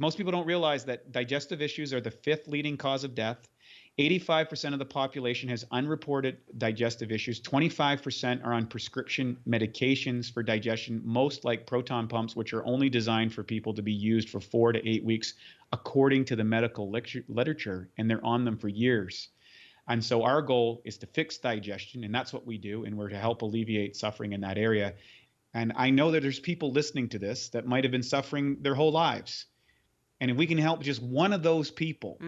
Most people don't realize that digestive issues are the fifth leading cause of death. 85% of the population has unreported digestive issues. 25% are on prescription medications for digestion, most like proton pumps, which are only designed for people to be used for 4 to 8 weeks, according to the medical literature, and they're on them for years. And so our goal is to fix digestion, and that's what we do, and we're to help alleviate suffering in that area. And I know that there's people listening to this that might have been suffering their whole lives. And if we can help just one of those people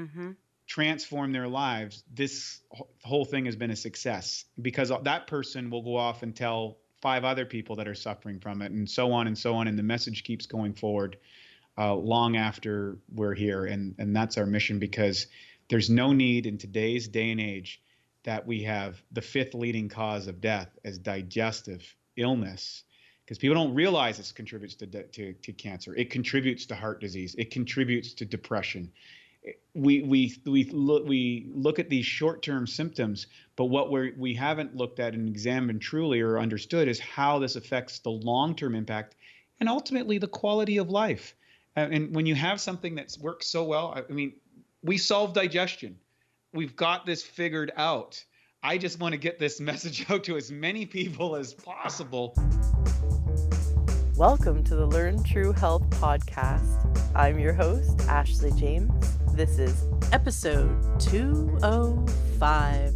transform their lives, this whole thing has been a success, because that person will go off and tell 5 other people that are suffering from it, and so on and so on. And the message keeps going forward long after we're here. And that's our mission, because there's no need in today's day and age that we have the 5th leading cause of death as digestive illness, because people don't realize this contributes to cancer. It contributes to heart disease. It contributes to depression. We look at these short-term symptoms, but what we haven't looked at and examined truly or understood is how this affects the long-term impact and ultimately the quality of life. And when you have something that works so well, I mean, we solve digestion. We've got this figured out. I just want to get this message out to as many people as possible. Welcome to the Learn True Health podcast. I'm your host, Ashley James. This is episode 205.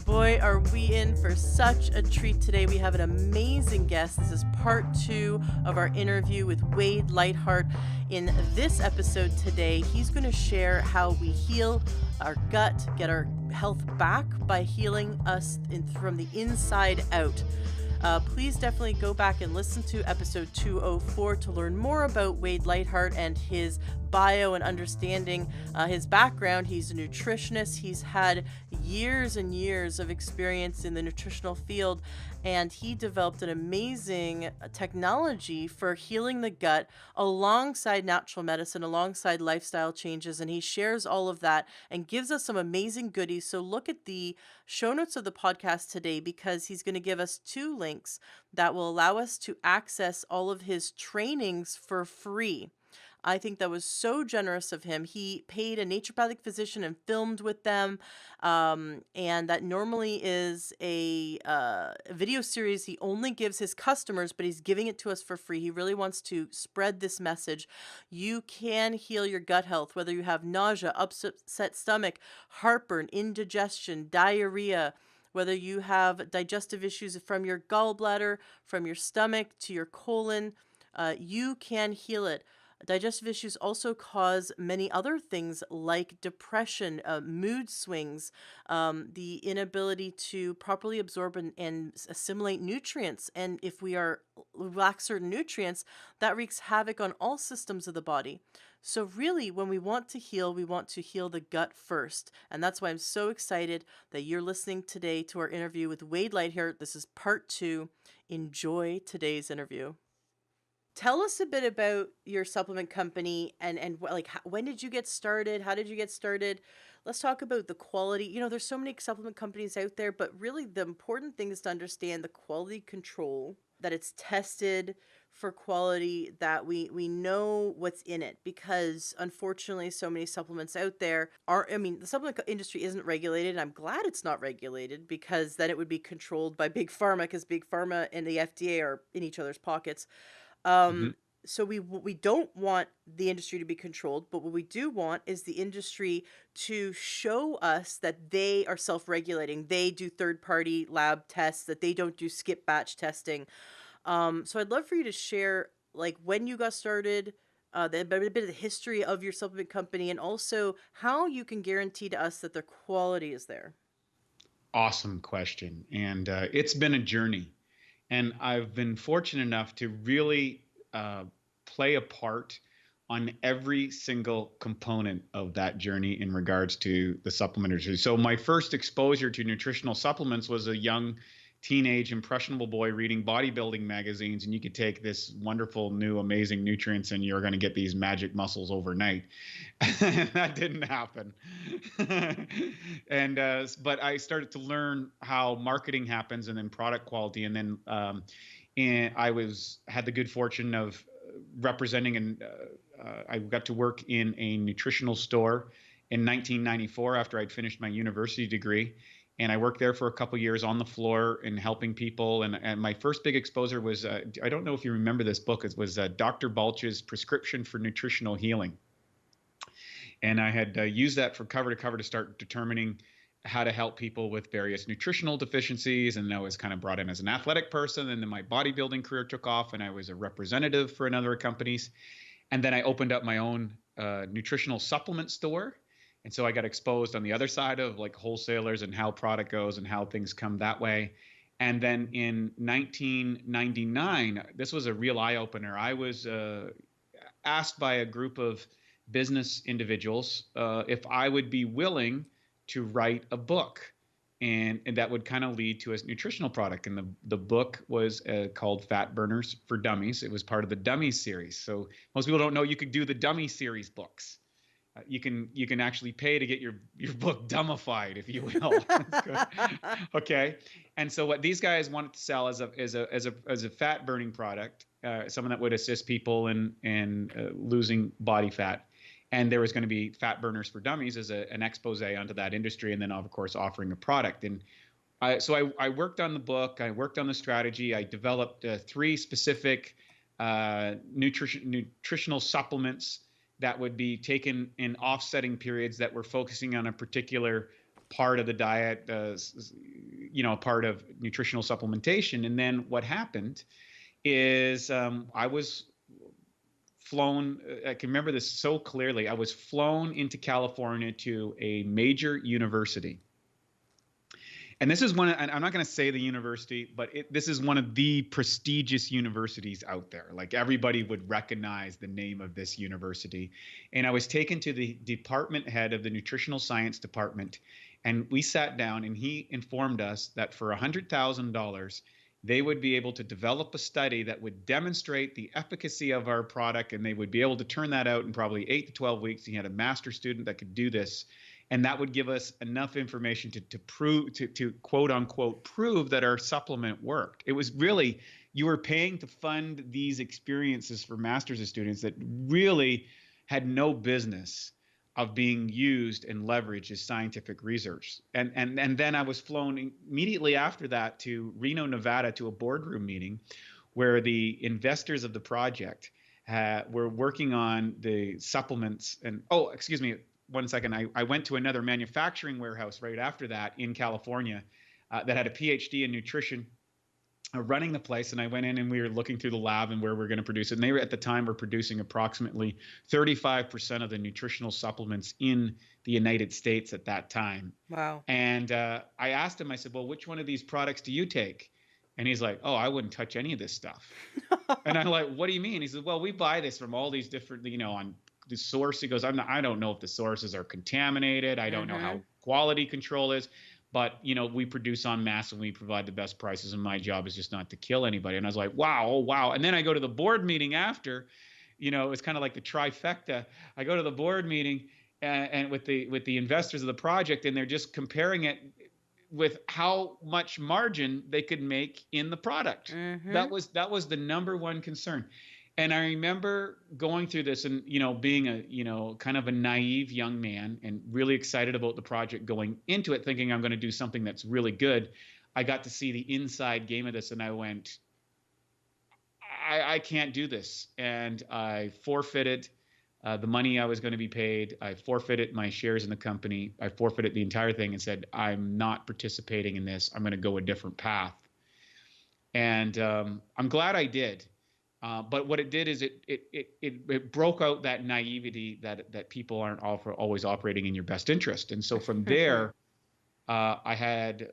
Boy, are we in for such a treat today. We have an amazing guest. This is part 2 of our interview with Wade Lightheart. In this episode today, he's going to share how we heal our gut, get our health back by healing us from the inside out. Please definitely go back and listen to episode 204 to learn more about Wade Lightheart and his bio and understanding his background. He's a nutritionist. He's had years and years of experience in the nutritional field, and he developed an amazing technology for healing the gut alongside natural medicine, alongside lifestyle changes, and he shares all of that and gives us some amazing goodies. So look at the show notes of the podcast today, because he's going to give us 2 links that will allow us to access all of his trainings for free. I think that was so generous of him. He paid a naturopathic physician and filmed with them. And that normally is a video series he only gives his customers, but he's giving it to us for free. He really wants to spread this message. You can heal your gut health, whether you have nausea, upset stomach, heartburn, indigestion, diarrhea, whether you have digestive issues from your gallbladder, from your stomach to your colon, you can heal it. Digestive issues also cause many other things like depression, mood swings, the inability to properly absorb and assimilate nutrients. And if we lack certain nutrients, that wreaks havoc on all systems of the body. So really, when we want to heal the gut first. And that's why I'm so excited that you're listening today to our interview with Wade Lightheart. This is part 2. Enjoy today's interview. Tell us a bit about your supplement company and like when did you get started? How did you get started? Let's talk about the quality. You know, there's so many supplement companies out there, but really the important thing is to understand the quality control, that it's tested for quality, that we know what's in it, because unfortunately so many supplements out there the supplement industry isn't regulated, and I'm glad it's not regulated, because then it would be controlled by Big Pharma, because Big Pharma and the FDA are in each other's pockets. So we don't want the industry to be controlled, but what we do want is the industry to show us that they are self-regulating. They do third-party lab tests, that they don't do skip batch testing. So I'd love for you to share like when you got started, a bit of the history of your supplement company, and also how you can guarantee to us that their quality is there. Awesome question. And it's been a journey. And I've been fortunate enough to really play a part on every single component of that journey in regards to the supplement industry. So my first exposure to nutritional supplements was a young teenage impressionable boy reading bodybuilding magazines, and you could take this wonderful new amazing nutrients and you're going to get these magic muscles overnight. That didn't happen. But I started to learn how marketing happens, and then product quality, and then and I had the good fortune of representing I got to work in a nutritional store in 1994 after I'd finished my university degree. And I worked there for a couple years on the floor and helping people. And my first big exposure was, I don't know if you remember this book, it was Dr. Balch's Prescription for Nutritional Healing. And I had used that from cover to cover to start determining how to help people with various nutritional deficiencies. And I was kind of brought in as an athletic person. And then my bodybuilding career took off and I was a representative for another companies. And then I opened up my own nutritional supplement store. And so I got exposed on the other side of like wholesalers and how product goes and how things come that way. And then in 1999, this was a real eye opener. I was asked by a group of business individuals if I would be willing to write a book, and that would kind of lead to a nutritional product. And the book was called Fat Burners for Dummies. It was part of the Dummies series. So most people don't know you could do the Dummy series books. You can actually pay to get your book dummified, if you will. Okay. And so what these guys wanted to sell as a fat burning product, something that would assist people in losing body fat. And there was going to be Fat Burners for Dummies as an expose onto that industry, and then of course offering a product. And so I worked on the book, I worked on the strategy, I developed 3 specific nutritional supplements that would be taken in offsetting periods that were focusing on a particular part of the diet, part of nutritional supplementation. And then what happened is I was flown, I can remember this so clearly. I was flown into California to a major university. And this is one, and I'm not going to say the university, but this is one of the prestigious universities out there. Like everybody would recognize the name of this university. And I was taken to the department head of the nutritional science department. And we sat down and he informed us that for $100,000, they would be able to develop a study that would demonstrate the efficacy of our product. And they would be able to turn that out in probably 8 to 12 weeks. He had a master's student that could do this. And that would give us enough information to prove, to quote unquote, prove that our supplement worked. It was really, you were paying to fund these experiences for master's students that really had no business of being used and leveraged as scientific research. And then I was flown immediately after that to Reno, Nevada, to a boardroom meeting where the investors of the project were working on the supplements. And, oh, excuse me, one second. I went to another manufacturing warehouse right after that in California that had a PhD in nutrition running the place. And I went in and we were looking through the lab and where we're going to produce it. And they were at the time were producing approximately 35% of the nutritional supplements in the United States at that time. Wow. And I asked him, I said, well, which one of these products do you take? And he's like, oh, I wouldn't touch any of this stuff. And I'm like, what do you mean? He says, well, we buy this from all these different, on the source. He goes, I don't know if the sources are contaminated. I don't know how quality control is, but we produce en masse and we provide the best prices. And my job is just not to kill anybody. And I was like, wow, oh, wow. And then I go to the board meeting after, it's kind of like the trifecta. I go to the board meeting and with the investors of the project, and they're just comparing it with how much margin they could make in the product. That was the number one concern. And I remember going through this and, being a, kind of a naive young man and really excited about the project going into it, thinking I'm going to do something that's really good. I got to see the inside game of this and I went, I can't do this. And I forfeited the money I was going to be paid. I forfeited my shares in the company. I forfeited the entire thing and said, I'm not participating in this. I'm going to go a different path. And I'm glad I did. But what it did is it broke out that naivety that people aren't always operating in your best interest. And so from there, I had,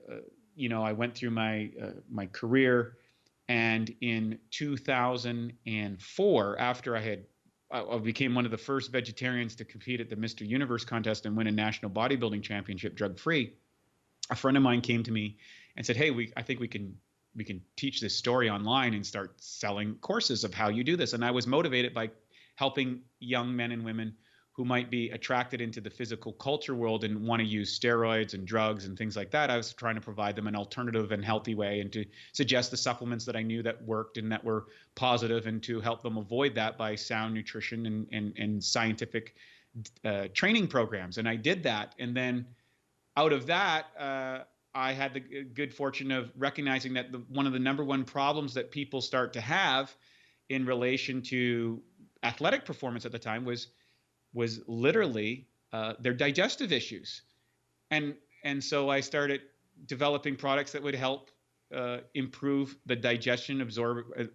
I went through my career, and in 2004, after I became one of the first vegetarians to compete at the Mr. Universe contest and win a national bodybuilding championship drug-free, a friend of mine came to me and said, hey, I think we can teach this story online and start selling courses of how you do this. And I was motivated by helping young men and women who might be attracted into the physical culture world and want to use steroids and drugs and things like that. I was trying to provide them an alternative and healthy way, and to suggest the supplements that I knew that worked and that were positive, and to help them avoid that by sound nutrition and scientific training programs. And I did that. And then out of that, I had the good fortune of recognizing that one of the number one problems that people start to have in relation to athletic performance at the time was literally their digestive issues. And so I started developing products that would help improve the digestion,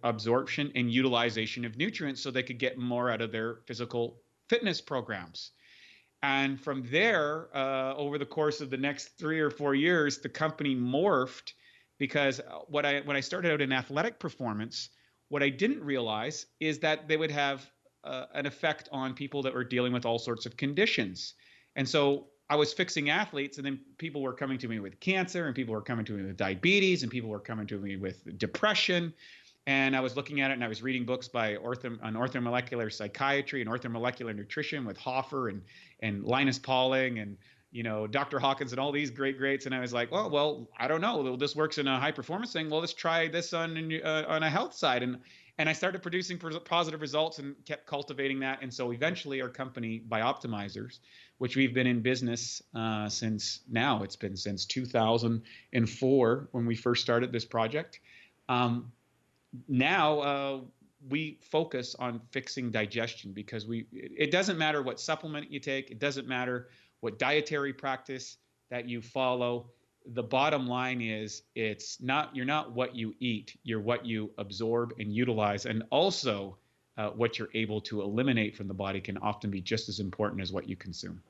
absorption, and utilization of nutrients, so they could get more out of their physical fitness programs. And from there, over the course of the next 3 or 4 years, the company morphed, because when I started out in athletic performance, what I didn't realize is that they would have an effect on people that were dealing with all sorts of conditions. And so I was fixing athletes, and then people were coming to me with cancer, and people were coming to me with diabetes, and people were coming to me with depression. And I was looking at it, and I was reading books on orthomolecular psychiatry and orthomolecular nutrition with Hoffer and Linus Pauling and Dr. Hawkins and all these greats. And I was like, well, I don't know. This works in a high performance thing. Well, let's try this on a health side. And I started producing positive results and kept cultivating that. And so eventually our company, Bioptimizers, which we've been in business since 2004 when we first started this project. Now we focus on fixing digestion, because it doesn't matter what supplement you take. It doesn't matter what dietary practice that you follow. The bottom line is you're not what you eat, you're what you absorb and utilize. And also what you're able to eliminate from the body can often be just as important as what you consume.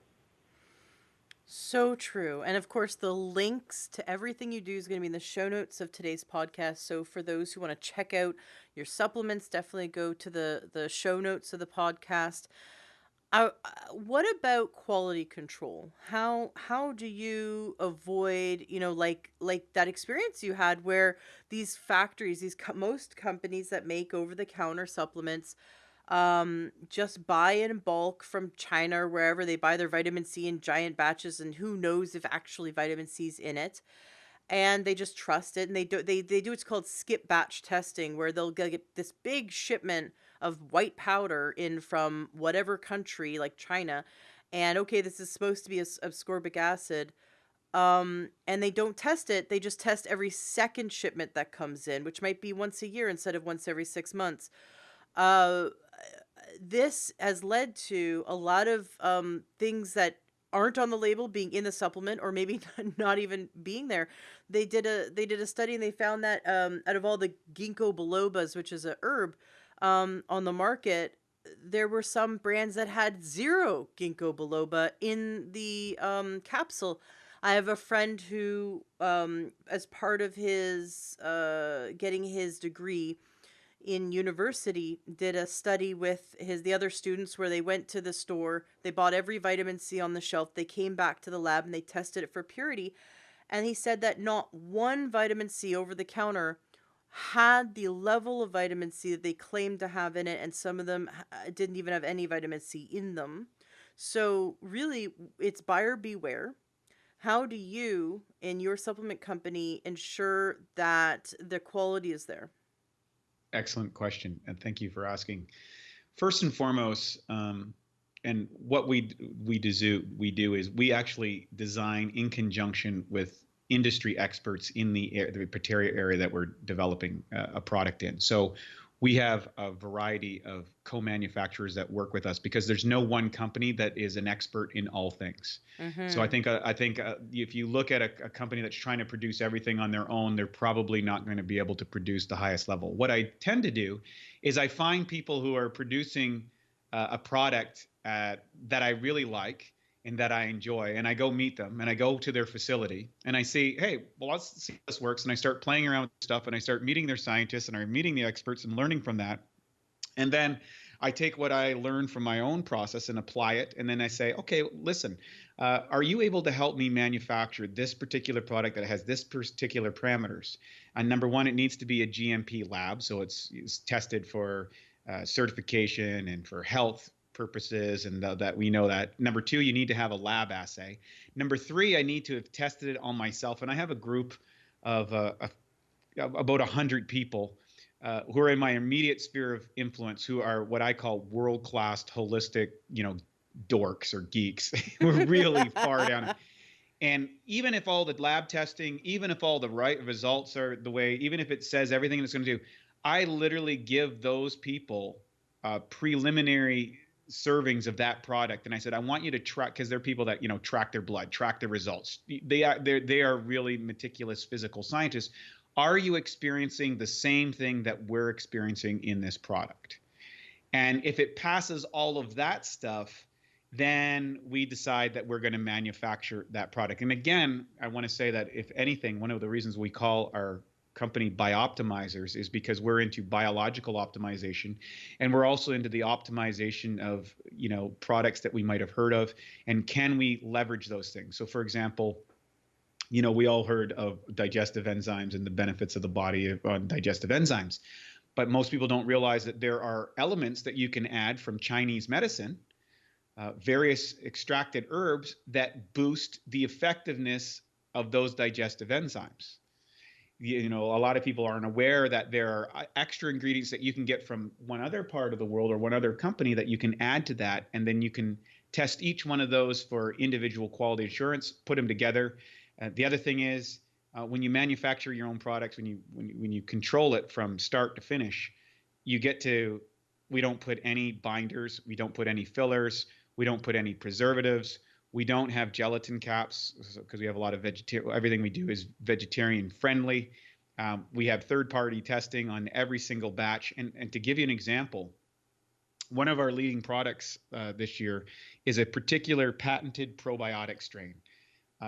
So true. And of course, the links to everything you do is going to be in the show notes of today's podcast. So for those who want to check out your supplements, definitely go to the show notes of the podcast. What about quality control? How do you avoid, like that experience you had where these factories, most companies that make over-the-counter supplements, just buy in bulk from China or wherever they buy their vitamin C in giant batches, and who knows if actually vitamin C's in it, and they just trust it, and they do what's called skip batch testing, where they'll get this big shipment of white powder in from whatever country like China, and okay, this is supposed to be ascorbic acid, and they don't test it. They just test every second shipment that comes in, which might be once a year instead of once every 6 months. This has led to a lot of things that aren't on the label being in the supplement, or maybe not even being there. They did a study, and they found that out of all the ginkgo bilobas, which is a herb on the market, there were some brands that had 0 ginkgo biloba in the capsule. I have a friend who, as part of his getting his degree in university, did a study with the other students, where they went to the store, they bought every vitamin C on the shelf, they came back to the lab, and they tested it for purity. And he said that not one vitamin C over the counter had the level of vitamin C that they claimed to have in it, and some of them didn't even have any vitamin C in them. So really, it's buyer beware. How do you, in your supplement company, ensure that the quality is there? Excellent question, and thank you for asking. First and foremost, and what we do is we actually design in conjunction with industry experts in the particular area that we're developing a product in. So we have a variety of co-manufacturers that work with us, because there's no one company that is an expert in all things. Mm-hmm. So I think if you look at a company that's trying to produce everything on their own, they're probably not going to be able to produce the highest level. What I tend to do is I find people who are producing a product that I really like and that I enjoy, and I go meet them, and I go to their facility, and I see, hey, well, let's see how this works, and I start playing around with stuff, and I start meeting their scientists, and I'm meeting the experts and learning from that. And then I take what I learned from my own process and apply it, and then I say, okay, listen, are you able to help me manufacture this particular product that has this particular parameters? And number one, it needs to be a GMP lab, so it's tested for certification and for health purposes, and that we know that. Number two, you need to have a lab assay. Number three, I need to have tested it on myself, and I have a group of about 100 people who are in my immediate sphere of influence, who are what I call world-class holistic, dorks or geeks. We're really far down. And even if all the lab testing, even if all the right results are the way, even if it says everything it's going to do, I literally give those people preliminary servings of that product. And I said, I want you to track, because they're people that, track their blood, track their results. They are really meticulous physical scientists. Are you experiencing the same thing that we're experiencing in this product? And if it passes all of that stuff, then we decide that we're going to manufacture that product. And again, I want to say that if anything, one of the reasons we call our company Bioptimizers is because we're into biological optimization, and we're also into the optimization of, products that we might have heard of, and can we leverage those things? So for example, we all heard of digestive enzymes and the benefits of the body on digestive enzymes, but most people don't realize that there are elements that you can add from Chinese medicine, various extracted herbs that boost the effectiveness of those digestive enzymes. A lot of people aren't aware that there are extra ingredients that you can get from one other part of the world or one other company that you can add to that, and then you can test each one of those for individual quality assurance, put them together. The other thing is, when you manufacture your own products, when you control it from start to finish, we don't put any binders, we don't put any fillers, we don't put any preservatives. We don't have gelatin caps because we have a lot of vegetarian. Everything we do is vegetarian friendly. We have third-party testing on every single batch. And to give you an example, one of our leading products this year is a particular patented probiotic strain.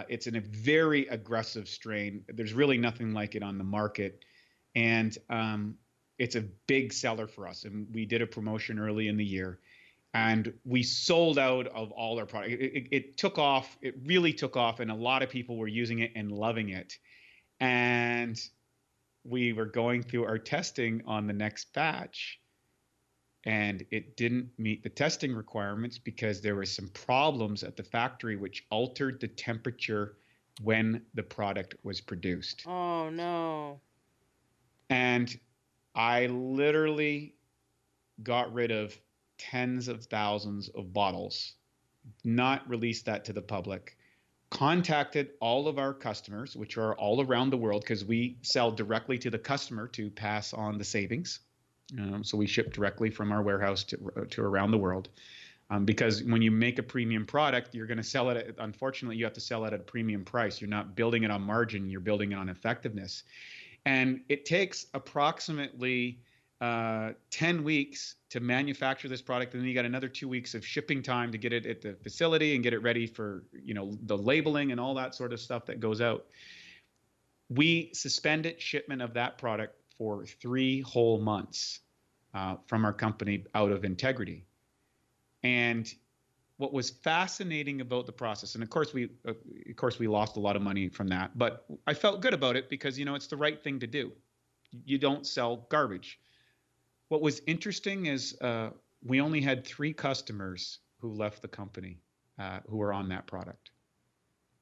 It's a very aggressive strain. There's really nothing like it on the market. And it's a big seller for us. And we did a promotion early in the year, and we sold out of all our product. It took off. It really took off, and a lot of people were using it and loving it. And we were going through our testing on the next batch, and it didn't meet the testing requirements because there were some problems at the factory which altered the temperature when the product was produced. Oh, no. And I literally got rid of tens of thousands of bottles, not released that to the public, contacted all of our customers, which are all around the world, because we sell directly to the customer to pass on the savings. So we ship directly from our warehouse to around the world. Because when you make a premium product, you're going to sell it unfortunately, you have to sell it at a premium price. You're not building it on margin, you're building it on effectiveness. And it takes approximately 10 weeks to manufacture this product, and then you got another 2 weeks of shipping time to get it at the facility and get it ready for the labeling and all that sort of stuff that goes out. We suspended shipment of that product for 3 whole months from our company out of integrity. And what was fascinating about the process, and of course we lost a lot of money from that, but I felt good about it because it's the right thing to do. You don't sell garbage. What was interesting is we only had 3 customers who left the company who were on that product.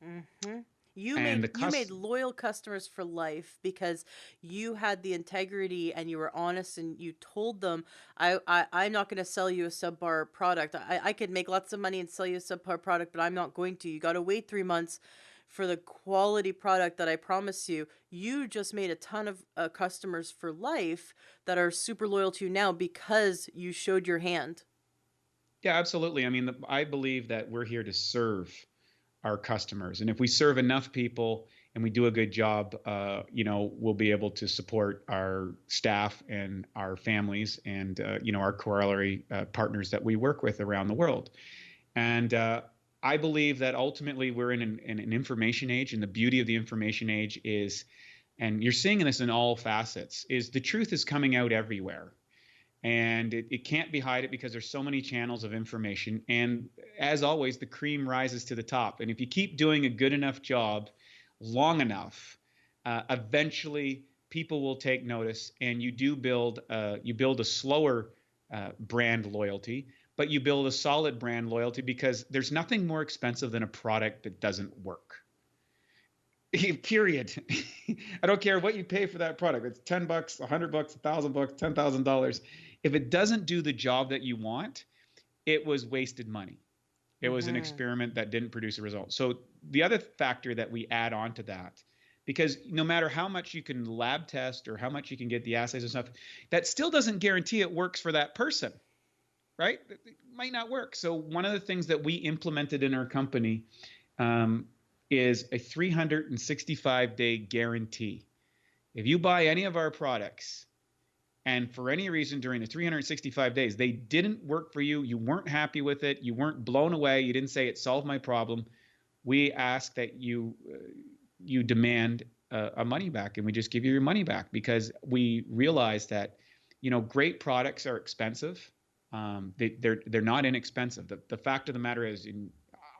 Mm-hmm. You made loyal customers for life because you had the integrity and you were honest and you told them, I'm not going to sell you a subpar product. I could make lots of money and sell you a subpar product, but I'm not going to. You got to wait 3 months for the quality product that I promise you. You just made a ton of customers for life that are super loyal to you now because you showed your hand. Yeah, absolutely. I mean, I believe that we're here to serve our customers. And if we serve enough people and we do a good job, we'll be able to support our staff and our families and, our corollary partners that we work with around the world. And I believe that ultimately we're in an information age, and the beauty of the information age is, and you're seeing this in all facets, is the truth is coming out everywhere. And it can't be hidden because there's so many channels of information. And as always, the cream rises to the top. And if you keep doing a good enough job long enough, eventually people will take notice, and you build a slower brand loyalty, but you build a solid brand loyalty because there's nothing more expensive than a product that doesn't work. Period. I don't care what you pay for that product. It's $10, $100, $1,000, $10,000. If it doesn't do the job that you want, it was wasted money. It was an experiment that didn't produce a result. So the other factor that we add on to that, because no matter how much you can lab test or how much you can get the assays and stuff, that still doesn't guarantee it works for that person, right? It might not work. So one of the things that we implemented in our company is a 365-day guarantee. If you buy any of our products and for any reason during the 365 days, they didn't work for you, you weren't happy with it, you weren't blown away, you didn't say it solved my problem, we ask that you demand a money back, and we just give you your money back, because we realize that, great products are expensive. They're not inexpensive. The fact of the matter is,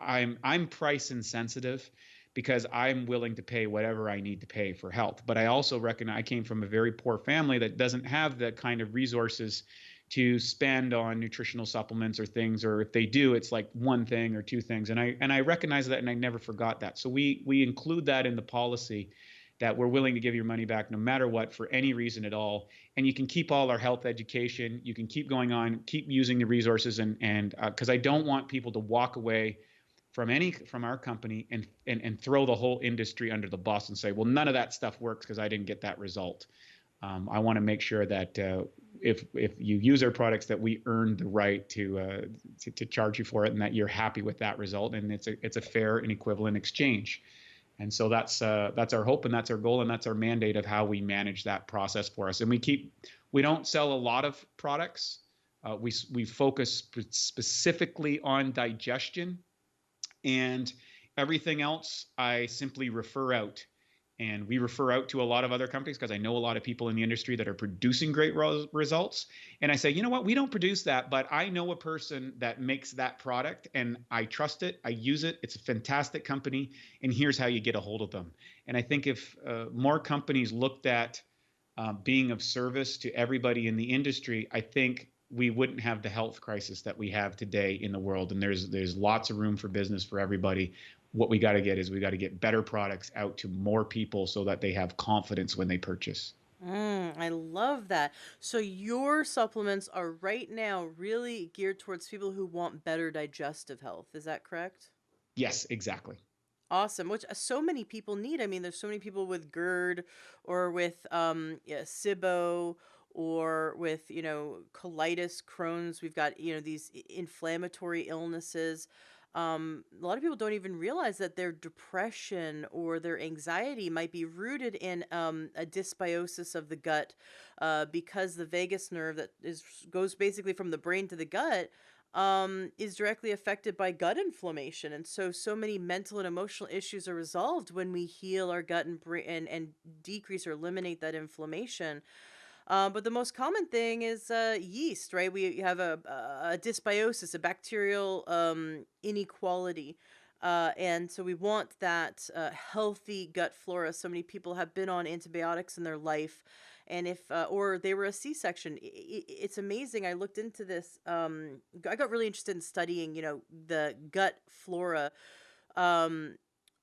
I'm price insensitive because I'm willing to pay whatever I need to pay for health. But I also recognize I came from a very poor family that doesn't have the kind of resources to spend on nutritional supplements or things, or if they do, it's like one thing or two things. And I recognize that, and I never forgot that. So we include that in the policy, that we're willing to give your money back no matter what, for any reason at all. And you can keep all our health education. You can keep going on, keep using the resources, and because I don't want people to walk away from our company and throw the whole industry under the bus and say, well, none of that stuff works because I didn't get that result. I want to make sure that if you use our products, that we earn the right to charge you for it, and that you're happy with that result, and it's a fair and equivalent exchange. And so that's our hope, and that's our goal, and that's our mandate of how we manage that process for us. And we don't sell a lot of products. We focus specifically on digestion, and everything else I simply refer out. And we refer out to a lot of other companies because I know a lot of people in the industry that are producing great results. And I say, you know what, we don't produce that, but I know a person that makes that product, and I trust it. I use it. It's a fantastic company, and here's how you get a hold of them. And I think if more companies looked at being of service to everybody in the industry, I think we wouldn't have the health crisis that we have today in the world. And there's lots of room for business for everybody. What we got to get better products out to more people so that they have confidence when they purchase. I love that. So your supplements are right now really geared towards people who want better digestive health. Is that correct? Yes, exactly. Awesome, which so many people need. I mean, there's so many people with GERD or with SIBO, or with, colitis, Crohn's. We've got, these inflammatory illnesses. A lot of people don't even realize that their depression or their anxiety might be rooted in a dysbiosis of the gut, because the vagus nerve that goes basically from the brain to the gut is directly affected by gut inflammation. And so many mental and emotional issues are resolved when we heal our gut and and decrease or eliminate that inflammation. But the most common thing is yeast, right? We have a dysbiosis, a bacterial inequality. And so we want that healthy gut flora. So many people have been on antibiotics in their life. And or they were a C-section. It's amazing. I looked into this. I got really interested in studying, the gut flora.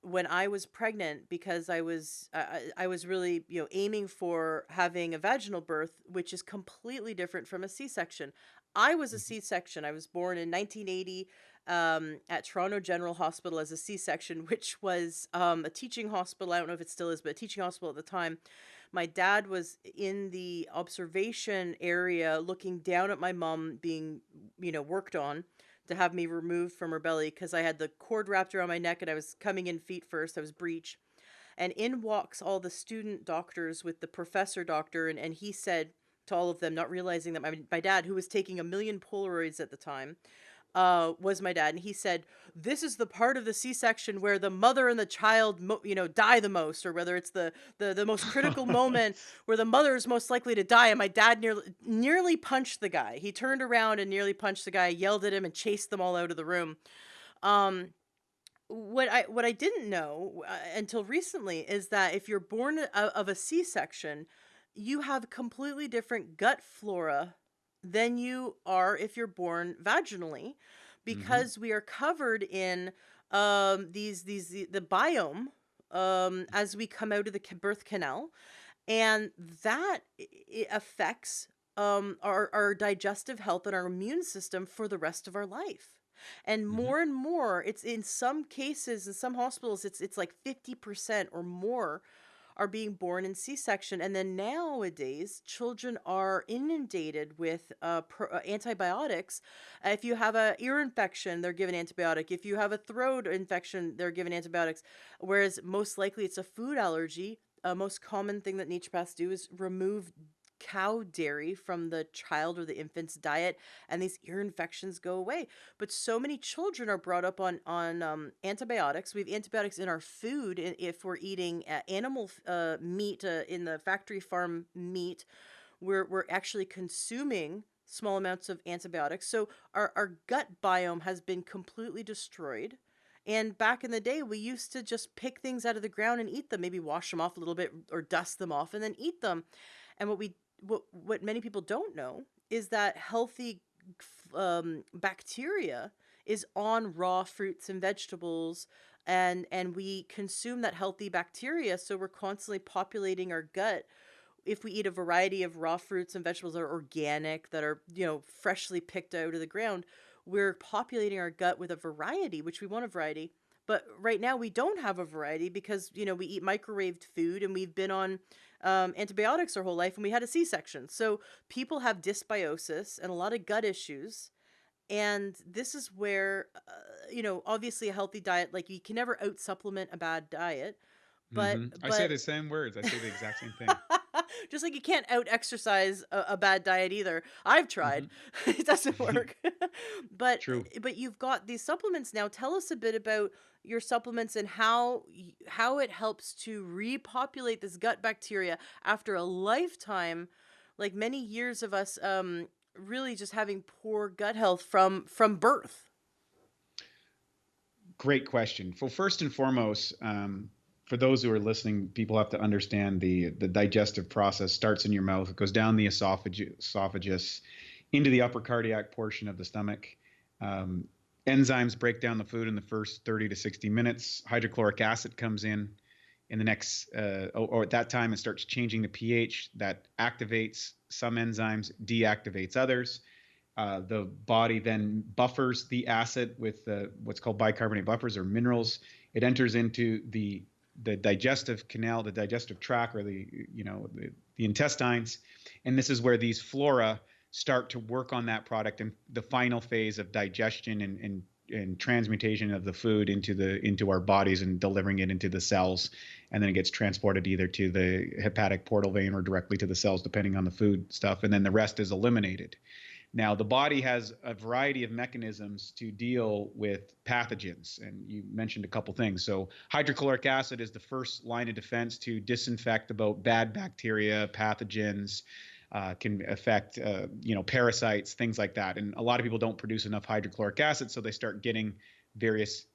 When I was pregnant, because I was really, aiming for having a vaginal birth, which is completely different from a C-section. I was a C-section. I was born in 1980 at Toronto General Hospital as a C-section, which was a teaching hospital. I don't know if it still is, but a teaching hospital at the time. My dad was in the observation area looking down at my mom being, worked on to have me removed from her belly, because I had the cord wrapped around my neck and I was coming in feet first. I was breech. And in walks all the student doctors with the professor doctor. And he said to all of them, not realizing that my dad, who was taking 1 million Polaroids at the time, was my dad. And he said, this is the part of the C-section where the mother and the child, die the most, or whether it's the most critical moment where the mother is most likely to die. And my dad nearly punched the guy. He turned around and nearly punched the guy, yelled at him, and chased them all out of the room. What I didn't know until recently is that if you're born of a C-section, you have completely different gut flora than you are if you're born vaginally, Mm-hmm. because we are covered in the biome as we come out of the birth canal, and that affects our digestive health and our immune system for the rest of our life. Mm-hmm. And more, it's in some cases, in some hospitals, it's like 50% or more are being born in C-section. And then nowadays, children are inundated with antibiotics. If you have a ear infection, they're given antibiotic. If you have a throat infection, they're given antibiotics. Whereas most likely it's a food allergy. Most common thing that naturopaths do is remove cow dairy from the child or the infant's diet, and these ear infections go away. But so many children are brought up on antibiotics. We have antibiotics in our food if we're eating animal meat, in the factory farm meat. We're actually consuming small amounts of antibiotics. So our gut biome has been completely destroyed. And back in the day, we used to just pick things out of the ground and eat them, maybe wash them off a little bit or dust them off and then eat them. And what many people don't know is that healthy bacteria is on raw fruits and vegetables, and we consume that healthy bacteria, so we're constantly populating our gut. If we eat a variety of raw fruits and vegetables that are organic, that are, freshly picked out of the ground, we're populating our gut with a variety, which we want a variety. But right now we don't have a variety because, we eat microwaved food, and we've been on antibiotics our whole life, and we had a C-section. So people have dysbiosis and a lot of gut issues. And this is where, obviously a healthy diet, like, you can never out supplement a bad diet, but Mm-hmm. I say the same words. I say the exact same thing. just like you can't out exercise a bad diet either. I've tried. It doesn't Mm-hmm. work. but True. but you've got these supplements now. Tell us a bit about your supplements and how it helps to repopulate this gut bacteria after a lifetime, like many years of us really just having poor gut health from birth. Great question. Well, first and foremost, for those who are listening, people have to understand the digestive process starts in your mouth. It goes down the esophagus into the upper cardiac portion of the stomach. Um, Enzymes break down the food in the first 30 to 60 minutes. Hydrochloric acid comes in the next, or at that time, it starts changing the pH. That activates some enzymes, deactivates others. The body then buffers the acid with what's called bicarbonate buffers or minerals. It enters into the digestive canal, the digestive tract, or the intestines, and this is where these flora start to work on that product and the final phase of digestion and transmutation of the food into our bodies and delivering it into the cells, and then it gets transported either to the hepatic portal vein or directly to the cells, depending on the food stuff, and then the rest is eliminated. Now, the body has a variety of mechanisms to deal with pathogens, and you mentioned a couple things. So hydrochloric acid is the first line of defense to disinfect about bad bacteria, pathogens, can affect, parasites, things like that. And a lot of people don't produce enough hydrochloric acid, so they start getting various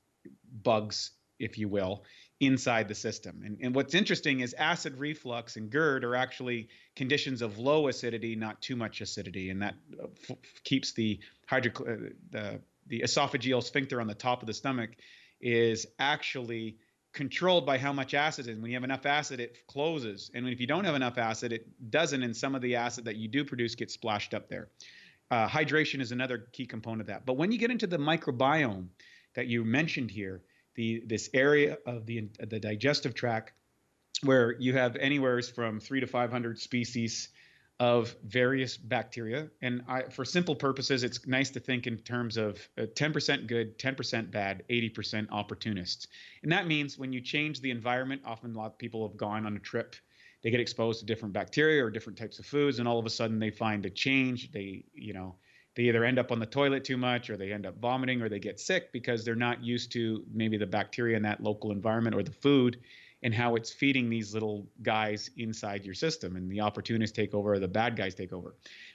bugs, if you will, inside the system. And what's interesting is acid reflux and GERD are actually conditions of low acidity, not too much acidity, and that keeps the esophageal sphincter on the top of the stomach is actually controlled by how much acid is. When you have enough acid, it closes, and if you don't have enough acid, it doesn't, and some of the acid that you do produce gets splashed up there. Hydration is another key component of that. But when you get into the microbiome that you mentioned here, this area of the digestive tract, where you have anywhere from 300 to 500 species of various bacteria. And for simple purposes, it's nice to think in terms of 10% good, 10% bad, 80% opportunists. And that means when you change the environment, often a lot of people have gone on a trip, they get exposed to different bacteria or different types of foods, and all of a sudden they find a change. They either end up on the toilet too much, or they end up vomiting, or they get sick because they're not used to maybe the bacteria in that local environment or the food and how it's feeding these little guys inside your system, and the opportunists take over or the bad guys take over.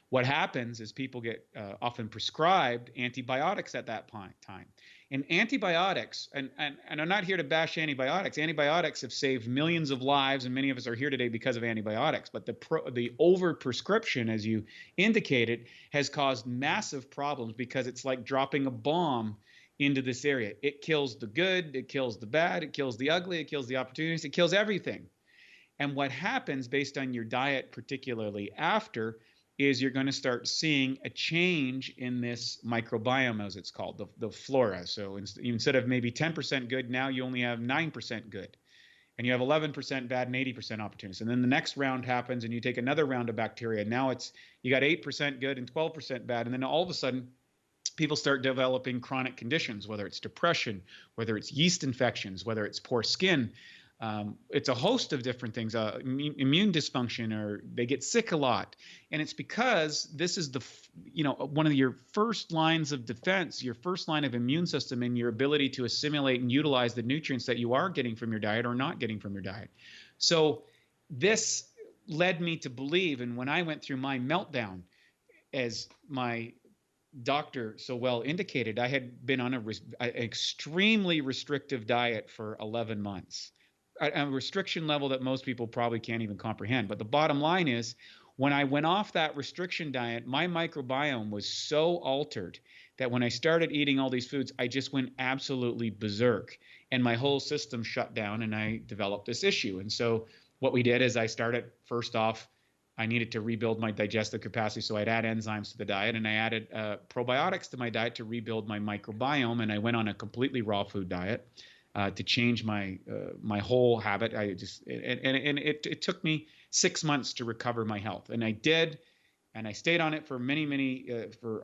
What happens is people get often prescribed antibiotics at that time. And antibiotics, and I'm not here to bash antibiotics. Antibiotics have saved millions of lives, and many of us are here today because of antibiotics. But the overprescription, as you indicated, has caused massive problems because it's like dropping a bomb into this area. It kills the good, it kills the bad, it kills the ugly, it kills the opportunities, it kills everything. And what happens based on your diet, particularly after, is you're going to start seeing a change in this microbiome, as it's called, the flora. So instead of maybe 10% good, now you only have 9% good. And you have 11% bad and 80% opportunities. And then the next round happens and you take another round of bacteria. Now you got 8% good and 12% bad. And then all of a sudden, people start developing chronic conditions, whether it's depression, whether it's yeast infections, whether it's poor skin. It's a host of different things, immune dysfunction, or they get sick a lot. And it's because this is one of your first lines of defense, your first line of immune system, and your ability to assimilate and utilize the nutrients that you are getting from your diet or not getting from your diet. So this led me to believe, and when I went through my meltdown, as my doctor so well indicated, I had been on an extremely restrictive diet for 11 months. A restriction level that most people probably can't even comprehend. But the bottom line is, when I went off that restriction diet, my microbiome was so altered that when I started eating all these foods, I just went absolutely berserk. And my whole system shut down and I developed this issue. And so what we did is I started, first off, I needed to rebuild my digestive capacity. So I'd add enzymes to the diet, and I added probiotics to my diet to rebuild my microbiome. And I went on a completely raw food diet. To change my whole habit. It took me 6 months to recover my health, and I did, and I stayed on it for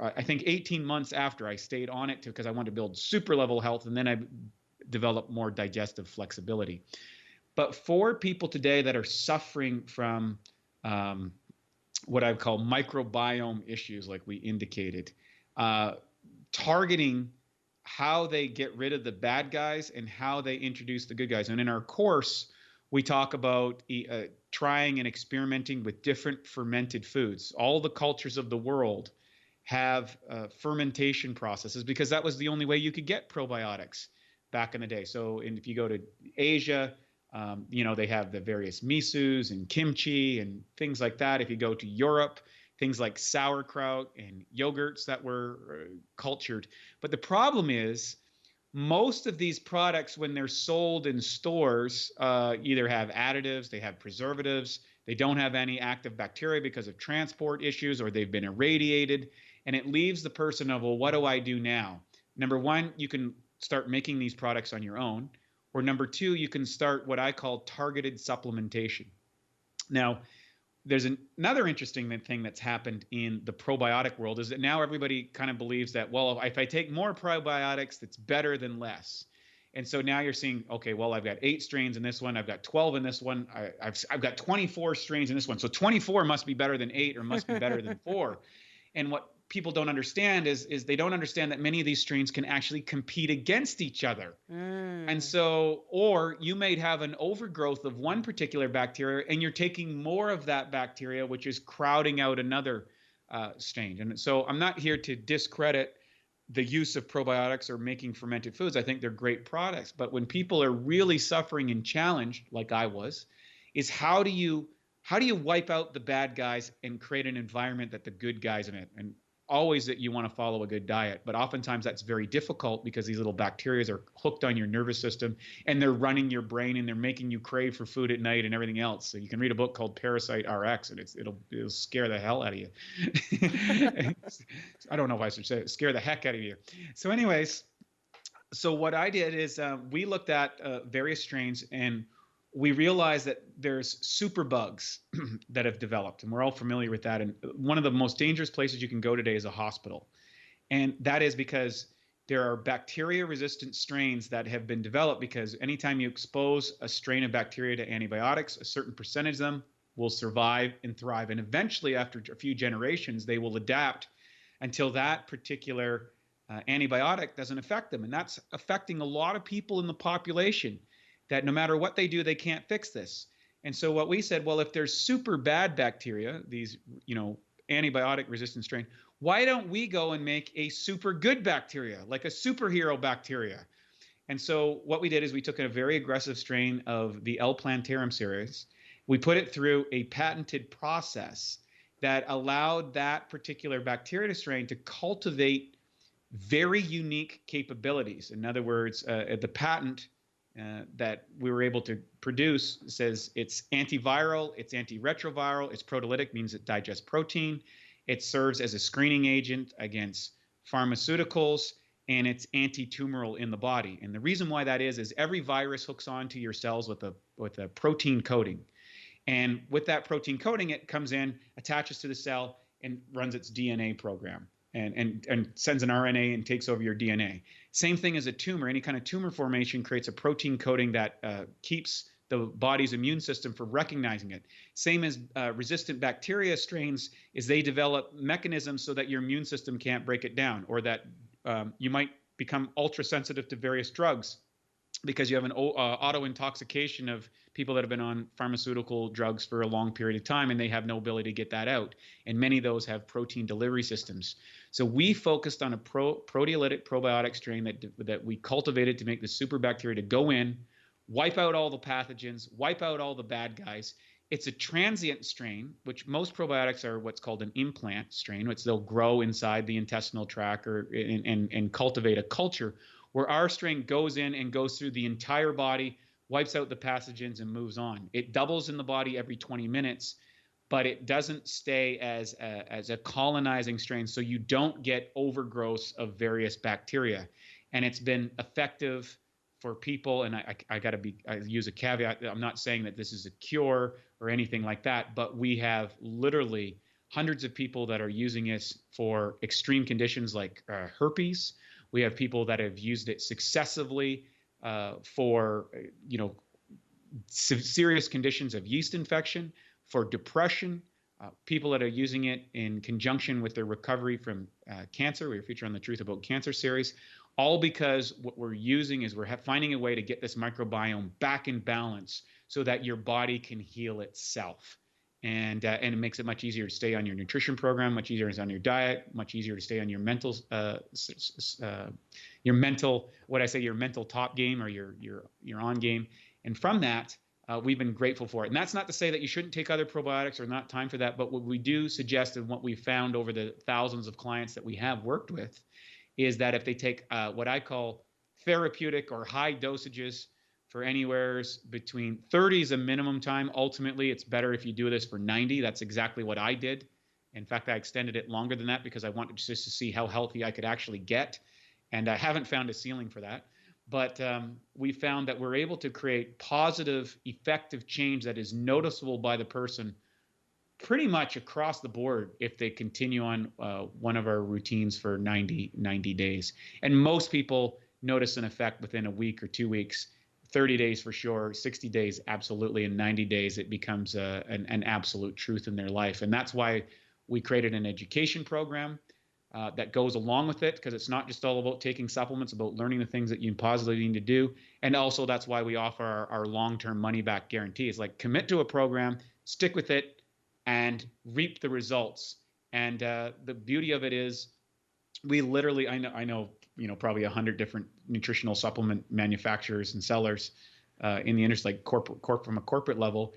I think 18 months after I stayed on it because I wanted to build super level health, and then I developed more digestive flexibility. But for people today that are suffering from what I would call microbiome issues, like we indicated, targeting how they get rid of the bad guys and how they introduce the good guys. And in our course, we talk about trying and experimenting with different fermented foods. All the cultures of the world have fermentation processes because that was the only way you could get probiotics back in the day. So if you go to Asia, they have the various misos and kimchi and things like that. If you go to Europe, things like sauerkraut and yogurts that were cultured. But the problem is most of these products, when they're sold in stores, either have additives, they have preservatives, they don't have any active bacteria because of transport issues, or they've been irradiated. And it leaves the person of, well, what do I do now? Number one, you can start making these products on your own. Or number two, you can start what I call targeted supplementation. Now, there's another interesting thing that's happened in the probiotic world is that now everybody kind of believes that, well, if I take more probiotics, that's better than less. And so now you're seeing, okay, well, I've got 8 strains in this one. I've got 12 in this one. I've got 24 strains in this one. So 24 must be better than 8 or must be better than 4. And what people don't understand is they don't understand that many of these strains can actually compete against each other. And so, or you may have an overgrowth of one particular bacteria and you're taking more of that bacteria, which is crowding out another strain. And so I'm not here to discredit the use of probiotics or making fermented foods. I think they're great products. But when people are really suffering and challenged, like I was, is how do you wipe out the bad guys and create an environment that the good guys are in? And always that you want to follow a good diet, but oftentimes that's very difficult because these little bacteria are hooked on your nervous system and they're running your brain and they're making you crave for food at night and everything else. So you can read a book called Parasite RX and it'll scare the hell out of you. I don't know if I should say it, scare the heck out of you. So anyways, so what I did is we looked at various strains and we realized that there's superbugs that have developed, and we're all familiar with that. And one of the most dangerous places you can go today is a hospital. And that is because there are bacteria-resistant strains that have been developed because anytime you expose a strain of bacteria to antibiotics, a certain percentage of them will survive and thrive. And eventually, after a few generations, they will adapt until that particular antibiotic doesn't affect them. And that's affecting a lot of people in the population, that no matter what they do, they can't fix this. And so what we said, well, if there's super bad bacteria, these, antibiotic resistant strain. Why don't we go and make a super good bacteria, like a superhero bacteria? And so what we did is we took a very aggressive strain of the L. plantarum series. We put it through a patented process that allowed that particular bacteria strain to cultivate very unique capabilities. In other words, the patent that we were able to produce says it's antiviral, it's antiretroviral, it's proteolytic, means it digests protein, it serves as a screening agent against pharmaceuticals, and it's anti-tumoral in the body. And the reason why that is every virus hooks onto your cells with a protein coating. And with that protein coating, it comes in, attaches to the cell, and runs its DNA program and sends an RNA and takes over your DNA. Same thing as a tumor. Any kind of tumor formation creates a protein coating that keeps the body's immune system from recognizing it. Same as resistant bacteria strains, is they develop mechanisms so that your immune system can't break it down, or that you might become ultra sensitive to various drugs because you have an auto intoxication of people that have been on pharmaceutical drugs for a long period of time, and they have no ability to get that out. And many of those have protein delivery systems. So we focused on a proteolytic probiotic strain that we cultivated to make the super bacteria to go in, wipe out all the pathogens, wipe out all the bad guys. It's a transient strain, which most probiotics are what's called an implant strain, which they'll grow inside the intestinal tract and cultivate a culture, where our strain goes in and goes through the entire body, wipes out the pathogens, and moves on. It doubles in the body every 20 minutes, but it doesn't stay as a colonizing strain, so you don't get overgrowth of various bacteria. And it's been effective for people, and I use a caveat. I'm not saying that this is a cure or anything like that, but we have literally hundreds of people that are using this for extreme conditions like herpes. We have people that have used it successively for serious conditions of yeast infection, for depression, people that are using it in conjunction with their recovery from cancer. We feature on the Truth About Cancer series, all because what we're using is we're finding a way to get this microbiome back in balance so that your body can heal itself. And it makes it much easier to stay on your nutrition program, much easier to stay on your diet, much easier to stay on your mental top game, or your on game. And from that, we've been grateful for it. And that's not to say that you shouldn't take other probiotics or not time for that. But what we do suggest, and what we've found over the thousands of clients that we have worked with, is that if they take what I call therapeutic or high dosages for anywhere between 30 is a minimum time. Ultimately, it's better if you do this for 90. That's exactly what I did. In fact, I extended it longer than that because I wanted just to see how healthy I could actually get. And I haven't found a ceiling for that. But we found that we're able to create positive, effective change that is noticeable by the person pretty much across the board if they continue on one of our routines for 90 days. And most people notice an effect within a week or 2 weeks. 30 days for sure, 60 days absolutely, and 90 days it becomes an absolute truth in their life. And that's why we created an education program that goes along with it, because it's not just all about taking supplements, about learning the things that you positively need to do. And also that's why we offer our long-term money-back guarantee. It's like, commit to a program, stick with it, and reap the results. And the beauty of it is, we literally, I know probably 100 different nutritional supplement manufacturers and sellers in the industry, like from a corporate level.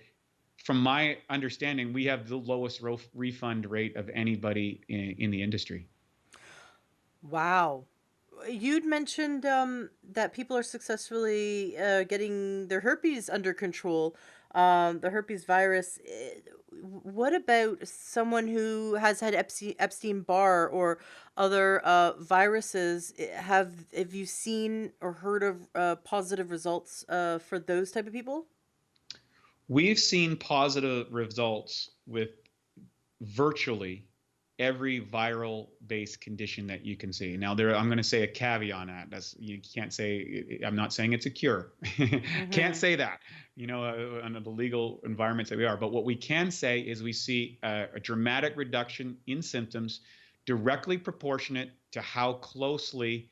From my understanding, we have the lowest refund rate of anybody in the industry. Wow. You'd mentioned that people are successfully getting their herpes under control, the herpes virus. What about someone who has had Epstein-Barr or other viruses? Have you seen or heard of positive results for those type of people? We've seen positive results with virtually every viral-based condition that you can see. Now, I'm going to say a caveat on that. You can't say, I'm not saying it's a cure. Can't say that, under the legal environments that we are. But what we can say is we see a dramatic reduction in symptoms directly proportionate to how closely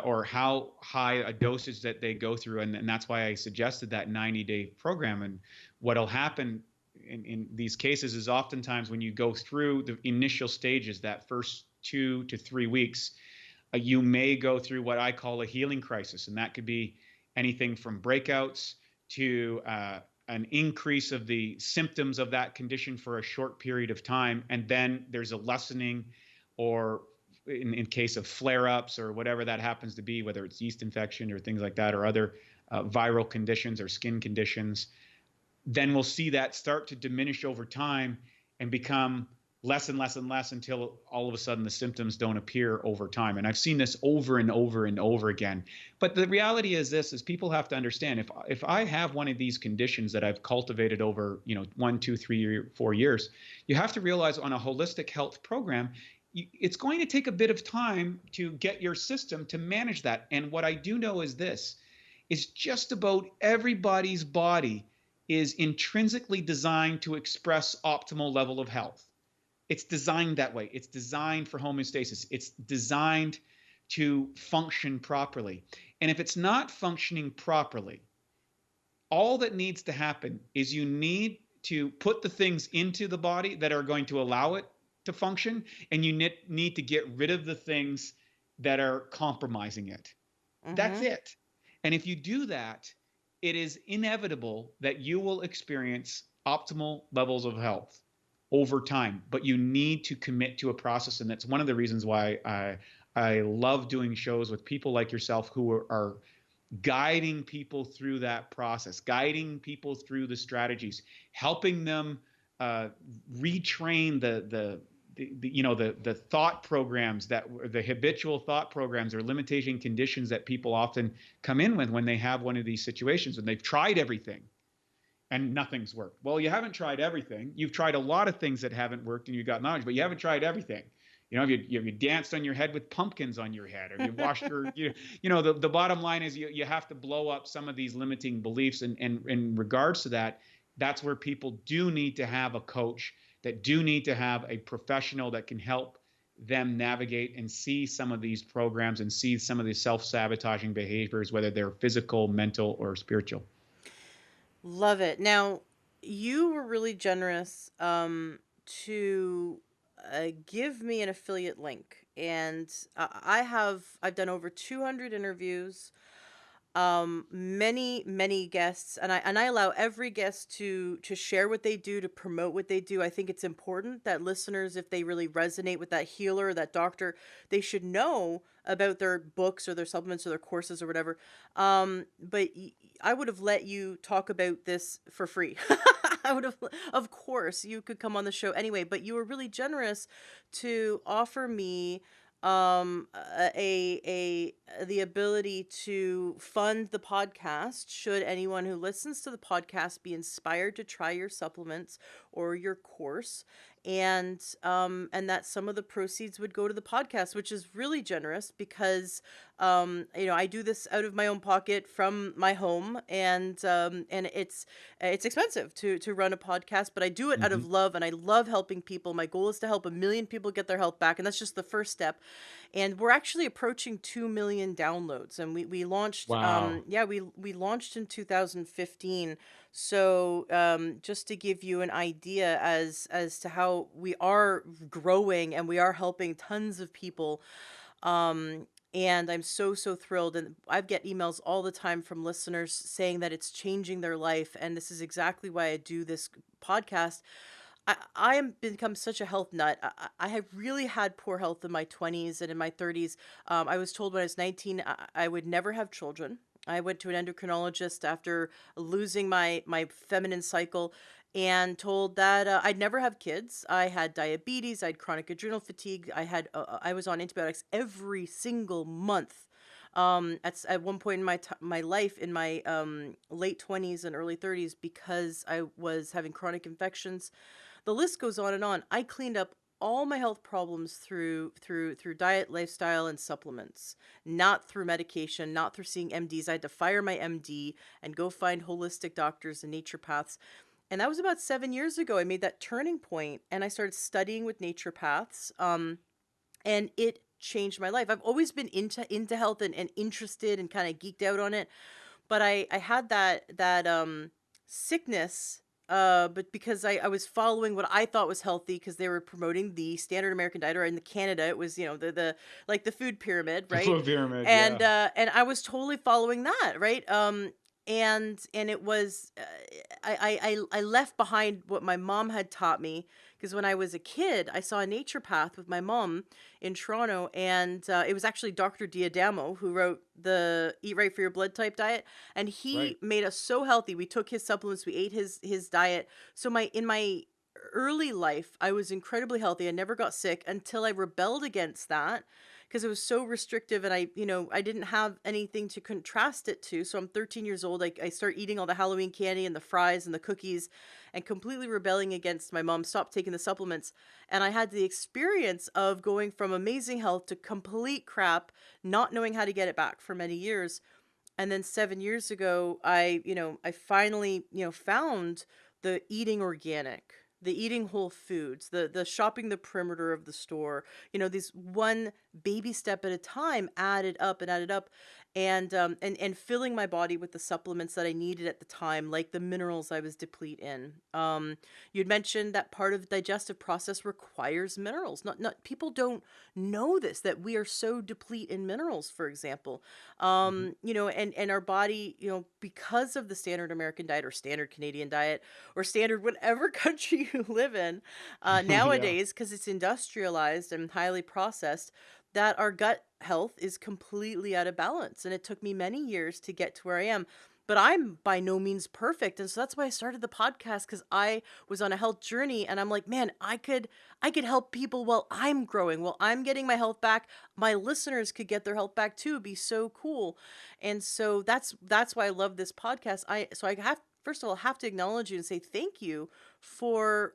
or how high a dosage that they go through. And that's why I suggested that 90-day program. And what'll happen in these cases is oftentimes when you go through the initial stages, that first 2 to 3 weeks, you may go through what I call a healing crisis. And that could be anything from breakouts to an increase of the symptoms of that condition for a short period of time. And then there's a lessening, or in case of flare-ups or whatever that happens to be, whether it's yeast infection or things like that, or other viral conditions or skin conditions, then we'll see that start to diminish over time and become less and less and less until all of a sudden the symptoms don't appear over time. And I've seen this over and over and over again. But the reality is this, is people have to understand, if I have one of these conditions that I've cultivated over, 1, 2, 3, 4 years, you have to realize on a holistic health program, it's going to take a bit of time to get your system to manage that. And what I do know is this, is just about everybody's body is intrinsically designed to express optimal level of health. It's designed that way. It's designed for homeostasis. It's designed to function properly. And if it's not functioning properly, all that needs to happen is you need to put the things into the body that are going to allow it to function, and you need to get rid of the things that are compromising it. That's it. And if you do that, it is inevitable that you will experience optimal levels of health over time, but you need to commit to a process. And that's one of the reasons why I love doing shows with people like yourself who are guiding people through that process, guiding people through the strategies, helping them retrain the thought programs, the habitual thought programs or limiting conditions that people often come in with when they have one of these situations and they've tried everything and nothing's worked. Well, you haven't tried everything. You've tried a lot of things that haven't worked and you got knowledge, but you haven't tried everything. Have you danced on your head with pumpkins on your head, or you washed your, the bottom line is you have to blow up some of these limiting beliefs. And in regards to that, that's where people do need to have a coach, that do need to have a professional that can help them navigate and see some of these programs and see some of these self-sabotaging behaviors, whether they're physical, mental, or spiritual. Love it. Now, you were really generous to give me an affiliate link, and I've done over 200 interviews, many guests, and I allow every guest to share what they do, to promote what they do. I think it's important that listeners, if they really resonate with that healer or that doctor, they should know about their books or their supplements or their courses or whatever. But I would have let you talk about this for free. I would have, of course, you could come on the show anyway, but you were really generous to offer me the ability to fund the podcast should anyone who listens to the podcast be inspired to try your supplements or your course, and that some of the proceeds would go to the podcast, which is really generous because I do this out of my own pocket from my home, and it's expensive to run a podcast, but I do it out of love, and I love helping people. My goal is to help 1 million people get their health back, and that's just the first step. And we're actually approaching 2 million downloads, and we launched. Wow. We launched in 2015. So just to give you an idea as to how we are growing and we are helping tons of people. And I'm so thrilled. And I get emails all the time from listeners saying that it's changing their life. And this is exactly why I do this podcast. I am become such a health nut. I have really had poor health in my 20s and in my 30s. I was told when I was 19, I would never have children. I went to an endocrinologist after losing my feminine cycle and told that I'd never have kids. I had diabetes. I had chronic adrenal fatigue. I was on antibiotics every single month. At one point in my life, in my late 20s and early 30s, because I was having chronic infections. The list goes on and on. I cleaned up all my health problems through diet, lifestyle, and supplements, not through medication, not through seeing MDs. I had to fire my MD and go find holistic doctors and naturopaths. And that was about 7 years ago. I made that turning point and I started studying with naturopaths. And it changed my life. I've always been into health and interested and kind of geeked out on it. But I had that sickness but because I was following what I thought was healthy because they were promoting the standard American diet, or in the Canada, it was, the like the food pyramid, The right? food pyramid, And yeah. and I was totally following that, right? And it was I left behind what my mom had taught me, because when I was a kid, I saw a naturopath with my mom in Toronto, and it was actually Dr. Diadamo who wrote the Eat Right for Your Blood Type diet, and Right. he made us so healthy. We took his supplements, we ate his diet. So my in my early life, I was incredibly healthy. I never got sick until I rebelled against that because it was so restrictive, and I didn't have anything to contrast it to. So I'm 13 years old. I start eating all the Halloween candy and the fries and the cookies, and completely rebelling against my mom, stopped taking the supplements. And I had the experience of going from amazing health to complete crap, not knowing how to get it back for many years. And then 7 years ago, I finally, found the eating organic, the eating whole foods, the shopping the perimeter of the store, these one baby step at a time, added up and added up, and filling my body with the supplements that I needed at the time, like the minerals I was deplete in. You'd mentioned that part of the digestive process requires minerals. Not people don't know this, that we are so deplete in minerals, for example. Hmm. And our body, because of the standard American diet, or standard Canadian diet, or standard whatever country you live in, Yeah. nowadays, because it's industrialized and highly processed, that our gut health is completely out of balance. And it took me many years to get to where I am. But I'm by no means perfect. And so that's why I started the podcast, because I was on a health journey, and I'm like, man, I could help people while I'm growing, while I'm getting my health back. My listeners could get their health back too. It'd be so cool. And so that's why I love this podcast. I have, first of all, have to acknowledge you and say thank you for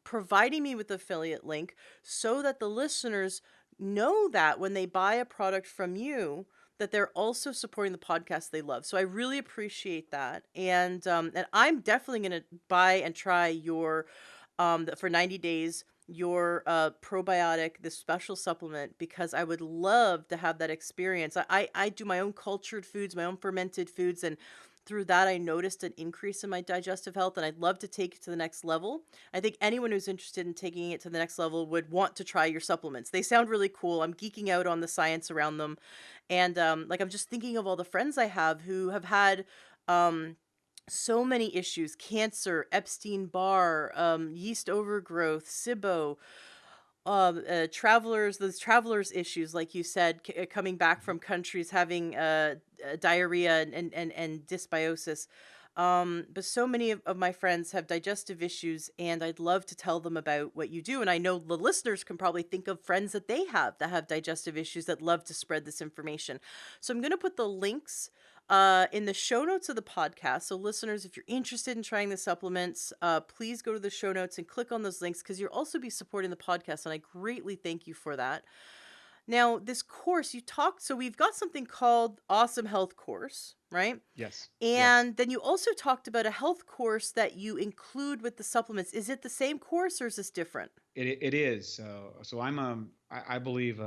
providing me with the affiliate link, so that the listeners know that when they buy a product from you, that they're also supporting the podcast they love. So I really appreciate that. And I'm definitely going to buy and try your for 90 days, your probiotic, this special supplement, because I would love to have that experience. I do my own cultured foods, my own fermented foods, and through that I noticed an increase in my digestive health, and I'd love to take it to the next level. I think anyone who's interested in taking it to the next level would want to try your supplements. They sound really cool. I'm geeking out on the science around them. And like, I'm just thinking of all the friends I have who have had um so many issues: cancer, Epstein-Barr, yeast overgrowth, SIBO, those travelers issues, like you said, coming back from countries having diarrhea and dysbiosis. But so many of my friends have digestive issues, and I'd love to tell them about what you do. And I know the listeners can probably think of friends that they have that have digestive issues that love to spread this information. So I'm going to put the links in the show notes of the podcast. So listeners, if you're interested in trying the supplements, please go to the show notes and click on those links, because you'll also be supporting the podcast. And I greatly thank you for that. Now, this course you talked, so we've got something called Awesome Health Course, right? Yes. Yes. And then you also talked about a health course that you include with the supplements. Is it the same course, or is this different? It is. So I believe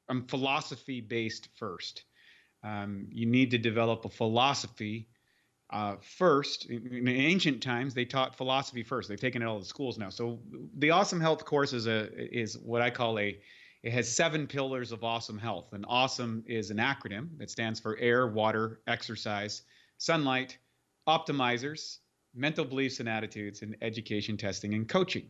I'm philosophy based first. You need to develop a philosophy first. In ancient times, they taught philosophy first. They've taken it all to schools now. So the Awesome Health course is what I call it has 7 pillars of awesome health. And awesome is an acronym that stands for air, water, exercise, sunlight, optimizers, mental beliefs and attitudes, and education, testing, and coaching.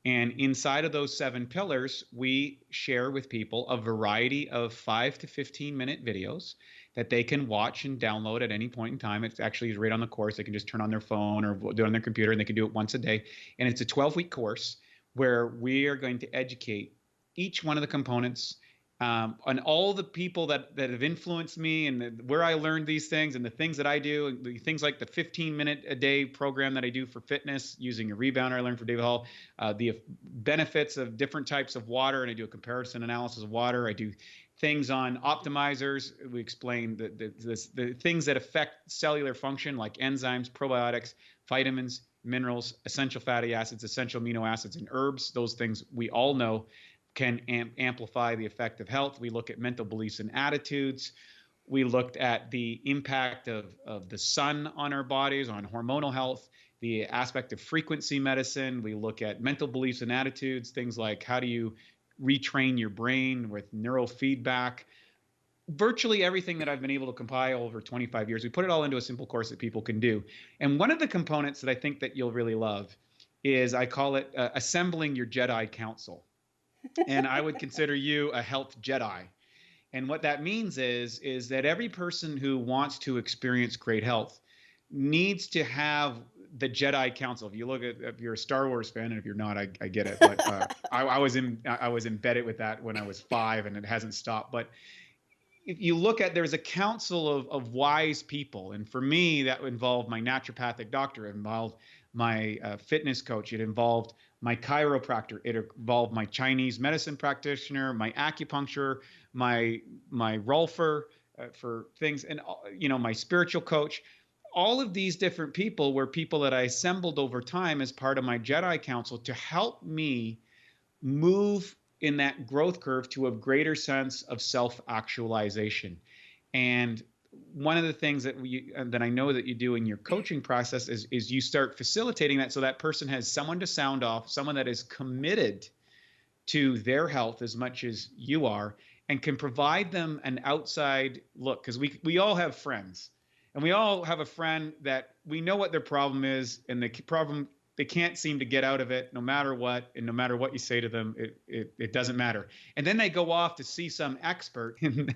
And inside of those 7 pillars, we share with people a variety of 5 to 15-minute videos that they can watch and download at any point in time. It's actually right on the course. They can just turn on their phone or do it on their computer, and they can do it once a day. And it's a 12-week course where we are going to educate each one of the components on all the people that have influenced me, and where I learned these things, and the things that I do, and the things like the 15-minute a day program that I do for fitness using a rebounder I learned from David Hall, the benefits of different types of water, and I do a comparison analysis of water. I do things on optimizers. We explain the things that affect cellular function, like enzymes, probiotics, vitamins, minerals, essential fatty acids, essential amino acids, and herbs. Those things we all know can amplify the effect of health. We look at mental beliefs and attitudes. We looked at the impact of the sun on our bodies, on hormonal health, the aspect of frequency medicine. We look at mental beliefs and attitudes, things like how do you retrain your brain with neurofeedback. Virtually everything that I've been able to compile over 25 years, we put it all into a simple course that people can do. And one of the components that I think that you'll really love is I call it assembling your Jedi Council. And I would consider you a health Jedi. And what that means is that every person who wants to experience great health needs to have the Jedi Council. If you look at, if you're a Star Wars fan, and if you're not, I get it. But I was embedded with that when I was 5, and it hasn't stopped. But if you look at, there's a council of wise people, and for me, that involved my naturopathic doctor, it involved my fitness coach, it involved my chiropractor, it involved my Chinese medicine practitioner, my acupuncture, my rolfer for things, and my spiritual coach. All of these different people were people that I assembled over time as part of my Jedi Council to help me move in that growth curve to a greater sense of self-actualization. And one of the things that I know that you do in your coaching process is you start facilitating that, so that person has someone to sound off, someone that is committed to their health as much as you are, and can provide them an outside look. Because we all have friends, and we all have a friend that we know what their problem is, and the problem, they can't seem to get out of it no matter what, and no matter what you say to them, it doesn't matter. And then they go off to see some expert, and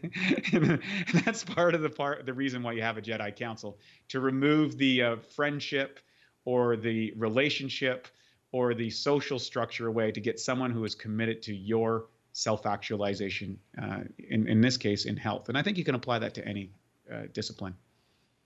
that's part of the reason why you have a Jedi Council, to remove the friendship or the relationship or the social structure away, to get someone who is committed to your self-actualization, in this case, in health. And I think you can apply that to any discipline.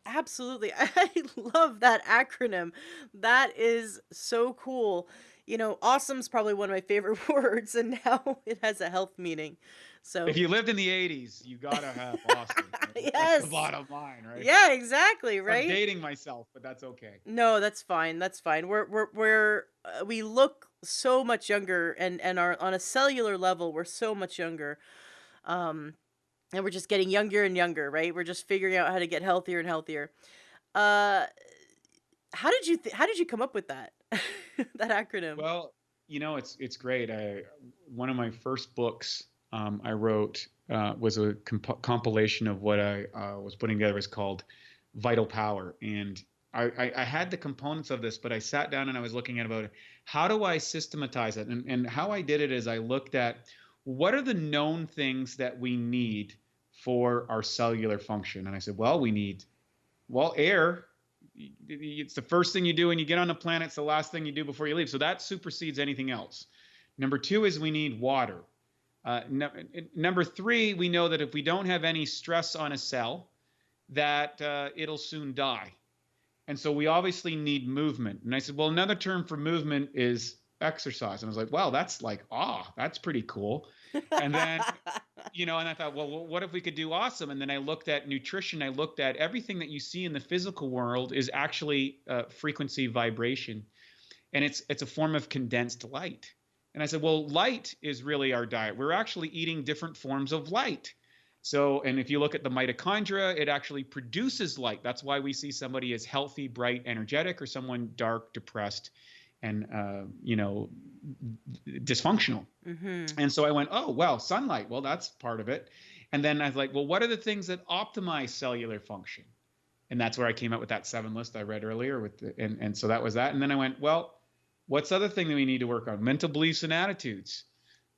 Absolutely. I love that acronym. That is so cool. Awesome's probably one of my favorite words, and now it has a health meaning. So if you lived in the 80s, you gotta have awesome. Right? Yes. That's the bottom line, right? Yeah, exactly, right? I'm dating myself, but that's okay. No, that's fine. That's fine. We look so much younger, and are on a cellular level, we're so much younger. And we're just getting younger and younger, right? We're just figuring out how to get healthier and healthier. How did you come up with that that acronym? Well, it's great. One of my first books I wrote was a compilation of what I was putting together. Is called Vital Power, and I had the components of this, but I sat down and I was looking at about how do I systematize it, and how I did it is I looked at what are the known things that we need for our cellular function? And I said, well, we need, air. It's the first thing you do when you get on the planet. It's the last thing you do before you leave. So that supersedes anything else. Number 2 is we need water. Number 3, we know that if we don't have any stress on a cell, that it'll soon die. And so we obviously need movement. And I said, well, another term for movement is exercise. And I was like, wow, that's that's pretty cool. And then, and I thought, well, what if we could do awesome? And then I looked at nutrition. I looked at everything that you see in the physical world is actually frequency vibration. And it's a form of condensed light. And I said, well, light is really our diet. We're actually eating different forms of light. So, and if you look at the mitochondria, it actually produces light. That's why we see somebody as healthy, bright, energetic, or someone dark, depressed, and dysfunctional. Mm-hmm. And so I went, oh, well, sunlight, well, that's part of it. And then I was like, well, what are the things that optimize cellular function? And that's where I came up with that 7 list I read earlier and so that was that. And then I went, well, what's the other thing that we need to work on? Mental beliefs and attitudes.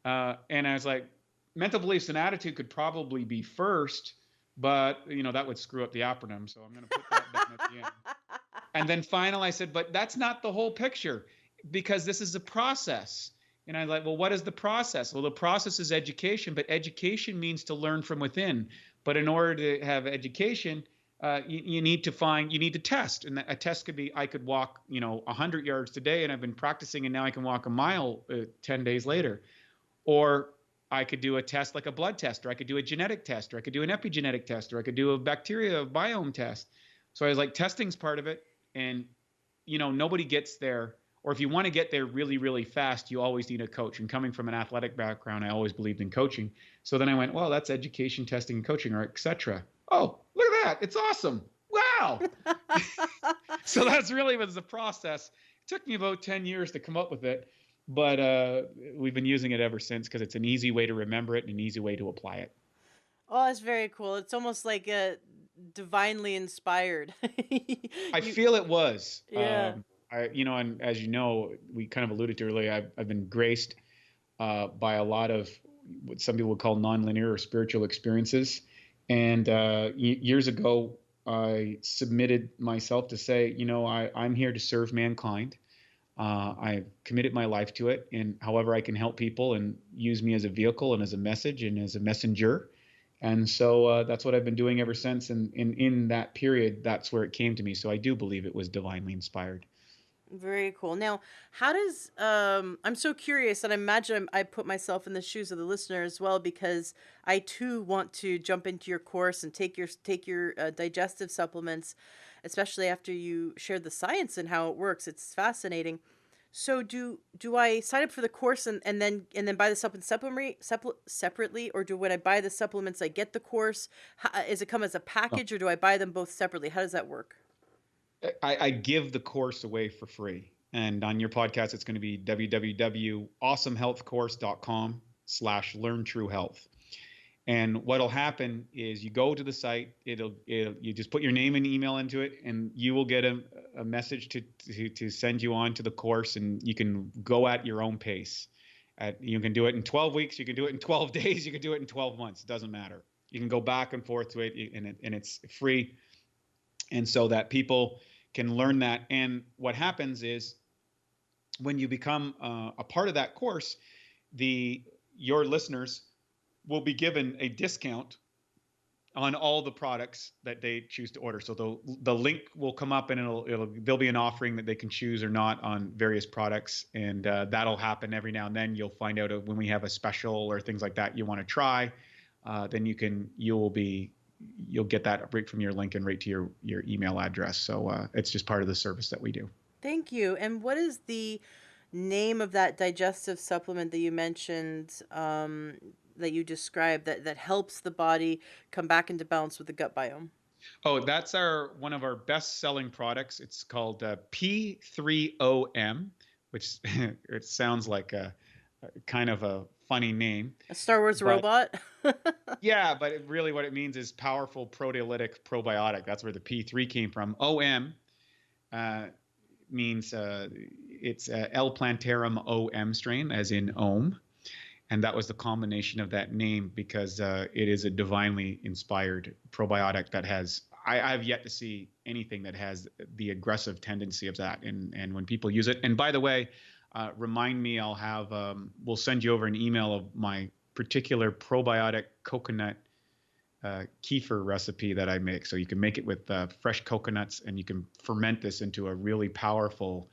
And I was like, mental beliefs and attitude could probably be first, but that would screw up the acronym. So I'm going to put that down at the end. And then finally I said, but that's not the whole picture, because this is a process. And I was like, well, what is the process? Well, the process is education, but education means to learn from within. But in order to have education, you need to test. And a test could be, I could walk, 100 yards today, and I've been practicing, and now I can walk a mile 10 days later. Or I could do a test like a blood test, or I could do a genetic test, or I could do an epigenetic test, or I could do a bacteria biome test. So I was like, testing's part of it. And, nobody gets there or if you want to get there really, really fast, you always need a coach. And coming from an athletic background, I always believed in coaching. So then I went, well, that's education, testing, and coaching, or etc. Oh, look at that. It's awesome. Wow. So that's really was the process. It took me about 10 years to come up with it, but we've been using it ever since because it's an easy way to remember it and an easy way to apply it. Oh, that's very cool. It's almost like a divinely inspired. I You, feel it was. yeah. And as you know, we kind of alluded to earlier, I've been graced by a lot of what some people would call nonlinear or spiritual experiences. And years ago, I submitted myself to say, I'm here to serve mankind. I've committed my life to it, and however I can help people and use me as a vehicle and as a message and as a messenger. And so that's what I've been doing ever since. And in that period, that's where it came to me. So I do believe it was divinely inspired. Very cool. Now, how does I'm so curious, and I imagine I put myself in the shoes of the listener as well, because I too want to jump into your course and take your digestive supplements, especially after you shared the science and how it works. It's fascinating. So do I sign up for the course and then buy the separately, or do when I buy the supplements I get the course? Is it come as a Oh, package, or do I buy them both separately? How does that work? I give the course away for free. And on your podcast, it's going to be www.awesomehealthcourse.com/learn true health. And what'll happen is you go to the site, you just put your name and email into it, and you will get a message to send you on to the course, and you can go at your own pace. You can do it in 12 weeks, you can do it in 12 days, you can do it in 12 months. It doesn't matter. You can go back and forth to it, and it's free, and so that people can learn that. And what happens is when you become a part of that course, your listeners will be given a discount on all the products that they choose to order. So the link will come up, and there'll be an offering that they can choose or not on various products, and that'll happen every now and then. You'll find out when we have a special or things like that you want to try. Then you'll get that right from your link and right to your email address. So it's just part of the service that we do. Thank you. And what is the name of that digestive supplement that you mentioned, that you described, that helps the body come back into balance with the gut biome? Oh, that's one of our best-selling products. It's called P3OM, which it sounds like a kind of a funny name, A Star Wars but robot? yeah, but really what it means is powerful proteolytic probiotic. That's where the P3 came from. OM uh, means it's L. plantarum OM strain, as in ohm. And that was the combination of that name because it is a divinely inspired probiotic that has, I have yet to see anything that has the aggressive tendency of that. And when people use it, and by the way, remind me, we'll send you over an email of my particular probiotic coconut kefir recipe that I make. So you can make it with fresh coconuts, and you can ferment this into a really powerful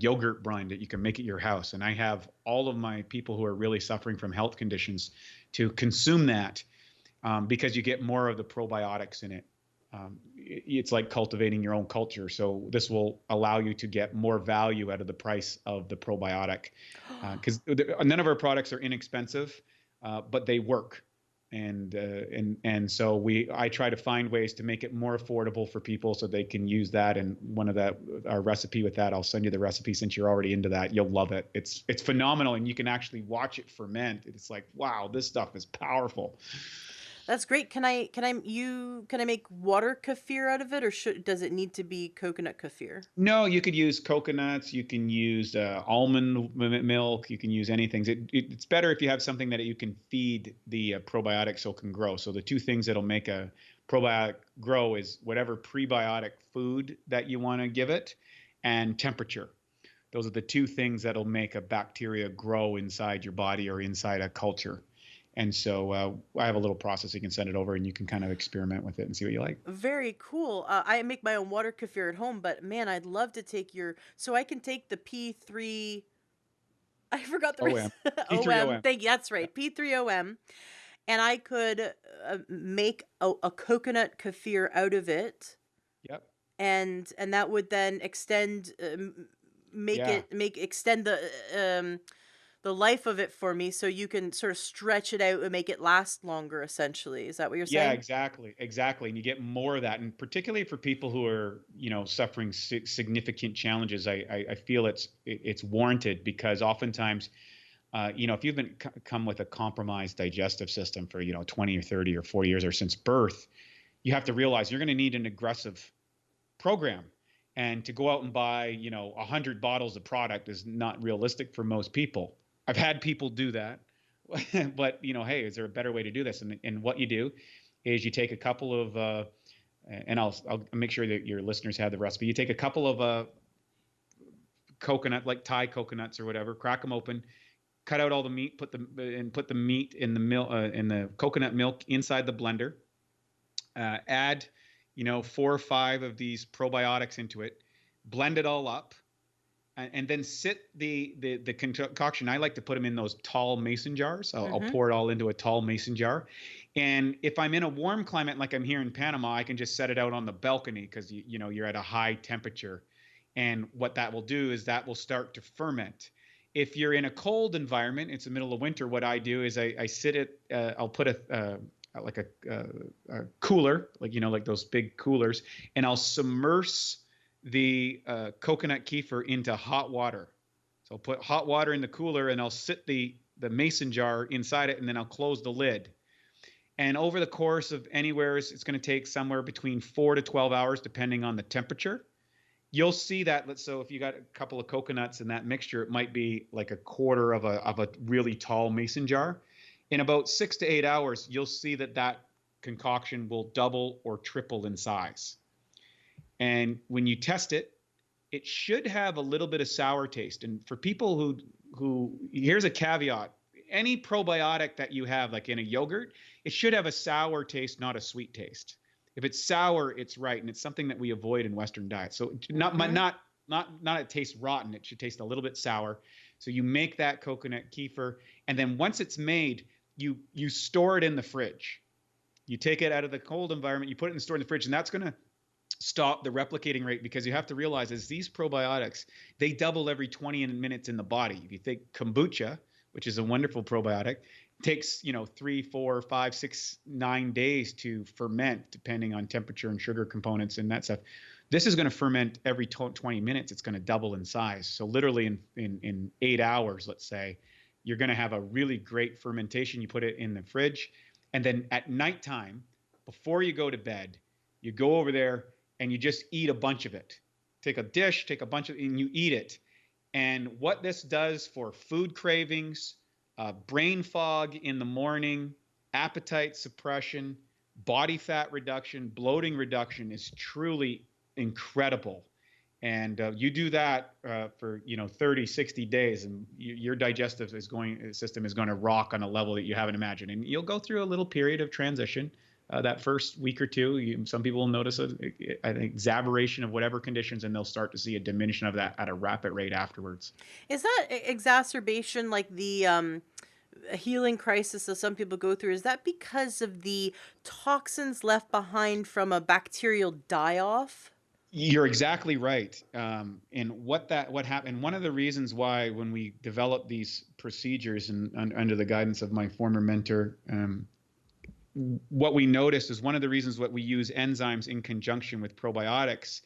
yogurt brine that you can make at your house. And I have all of my people who are really suffering from health conditions to consume that because you get more of the probiotics in it. It's like cultivating your own culture. So this will allow you to get more value out of the price of the probiotic because none of our products are inexpensive, but they work. And so I try to find ways to make it more affordable for people so they can use that. And our recipe with that, I'll send you the recipe since you're already into that. You'll love it. It's phenomenal, and you can actually watch it ferment. It's like, wow, this stuff is powerful. That's great. Can I make water kefir out of it, or does it need to be coconut kefir? No, you could use coconuts. You can use almond milk. You can use anything. It's better if you have something that you can feed the probiotic so it can grow. So the two things that'll make a probiotic grow is whatever prebiotic food that you want to give it, and temperature. Those are the two things that'll make a bacteria grow inside your body or inside a culture. And so I have a little process. You can send it over, and you can kind of experiment with it and see what you like. Very cool. I make my own water kefir at home, but man, I'd love to take so I can take the P3. I forgot the OM. OM. P3OM. Thank you. That's Yeah. right. P3OM. And I could make a coconut kefir out of it, Yep. and that would then extend Yeah. extend the life of it for me so you can sort of stretch it out and make it last longer, essentially. Is that what you're Yeah, saying? exactly. Exactly. And you get more of that. And particularly for people who are, suffering significant challenges, I feel it's warranted because oftentimes, if you've been come with a compromised digestive system for, 20 or 30 or 40 years or since birth, you have to realize you're going to need an aggressive program. And to go out and buy, 100 bottles of product is not realistic for most people. I've had people do that. But, hey, is there a better way to do this? And what you do is you take a couple of, and I'll make sure that your listeners have the recipe. You take a couple of coconut, like Thai coconuts or whatever, crack them open, cut out all the meat, put the meat in the in the coconut milk inside the blender. Add, 4 or 5 of these probiotics into it, blend it all up, and then sit the concoction. I like to put them in those tall mason jars. I'll pour it all into a tall mason jar. And if I'm in a warm climate, like I'm here in Panama, I can just set it out on the balcony because you're at a high temperature. And what that will do is that will start to ferment. If you're in a cold environment, it's the middle of winter. What I do is I sit it. I'll put a cooler, like those big coolers, and I'll submerge the coconut kefir into hot water. So I'll put hot water in the cooler and I'll sit the mason jar inside it, and then I'll close the lid. And over the course of anywhere, it's going to take somewhere between 4 to 12 hours, depending on the temperature. You'll see that. So if you got a couple of coconuts in that mixture, it might be like a quarter of a really tall mason jar. In about 6 to 8 hours, you'll see that concoction will double or triple in size. And when you test it, it should have a little bit of sour taste. And for people who here's a caveat: any probiotic that you have, like in a yogurt, it should have a sour taste, not a sweet taste. If it's sour, it's right, and it's something that we avoid in Western diet. So not it tastes rotten. It should taste a little bit sour. So you make that coconut kefir, and then once it's made, you store it in the fridge. You take it out of the cold environment, you put it in the fridge, and that's going to stop the replicating rate, because you have to realize is these probiotics, they double every 20 minutes in the body. If you think kombucha, which is a wonderful probiotic, takes 3, 4, 5, 6, 9 days to ferment, depending on temperature and sugar components and that stuff. This is going to ferment every 20 minutes. It's going to double in size. So literally in 8 hours, let's say, you're going to have a really great fermentation. You put it in the fridge, and then at nighttime, before you go to bed, you go over there and you just eat a bunch of it. Take a dish, take a bunch of it, and you eat it. And what this does for food cravings, brain fog in the morning, appetite suppression, body fat reduction, bloating reduction is truly incredible. And you do that for 30, 60 days, and your digestive system is going to rock on a level that you haven't imagined. And you'll go through a little period of transition. That first week or two, some people will notice an exaggeration of whatever conditions, and they'll start to see a diminution of that at a rapid rate afterwards. Is that exacerbation like the healing crisis that some people go through? Is that because of the toxins left behind from a bacterial die-off? You're exactly right. And what happened, one of the reasons why when we developed these procedures and under the guidance of my former mentor, what we noticed is one of the reasons what we use enzymes in conjunction with probiotics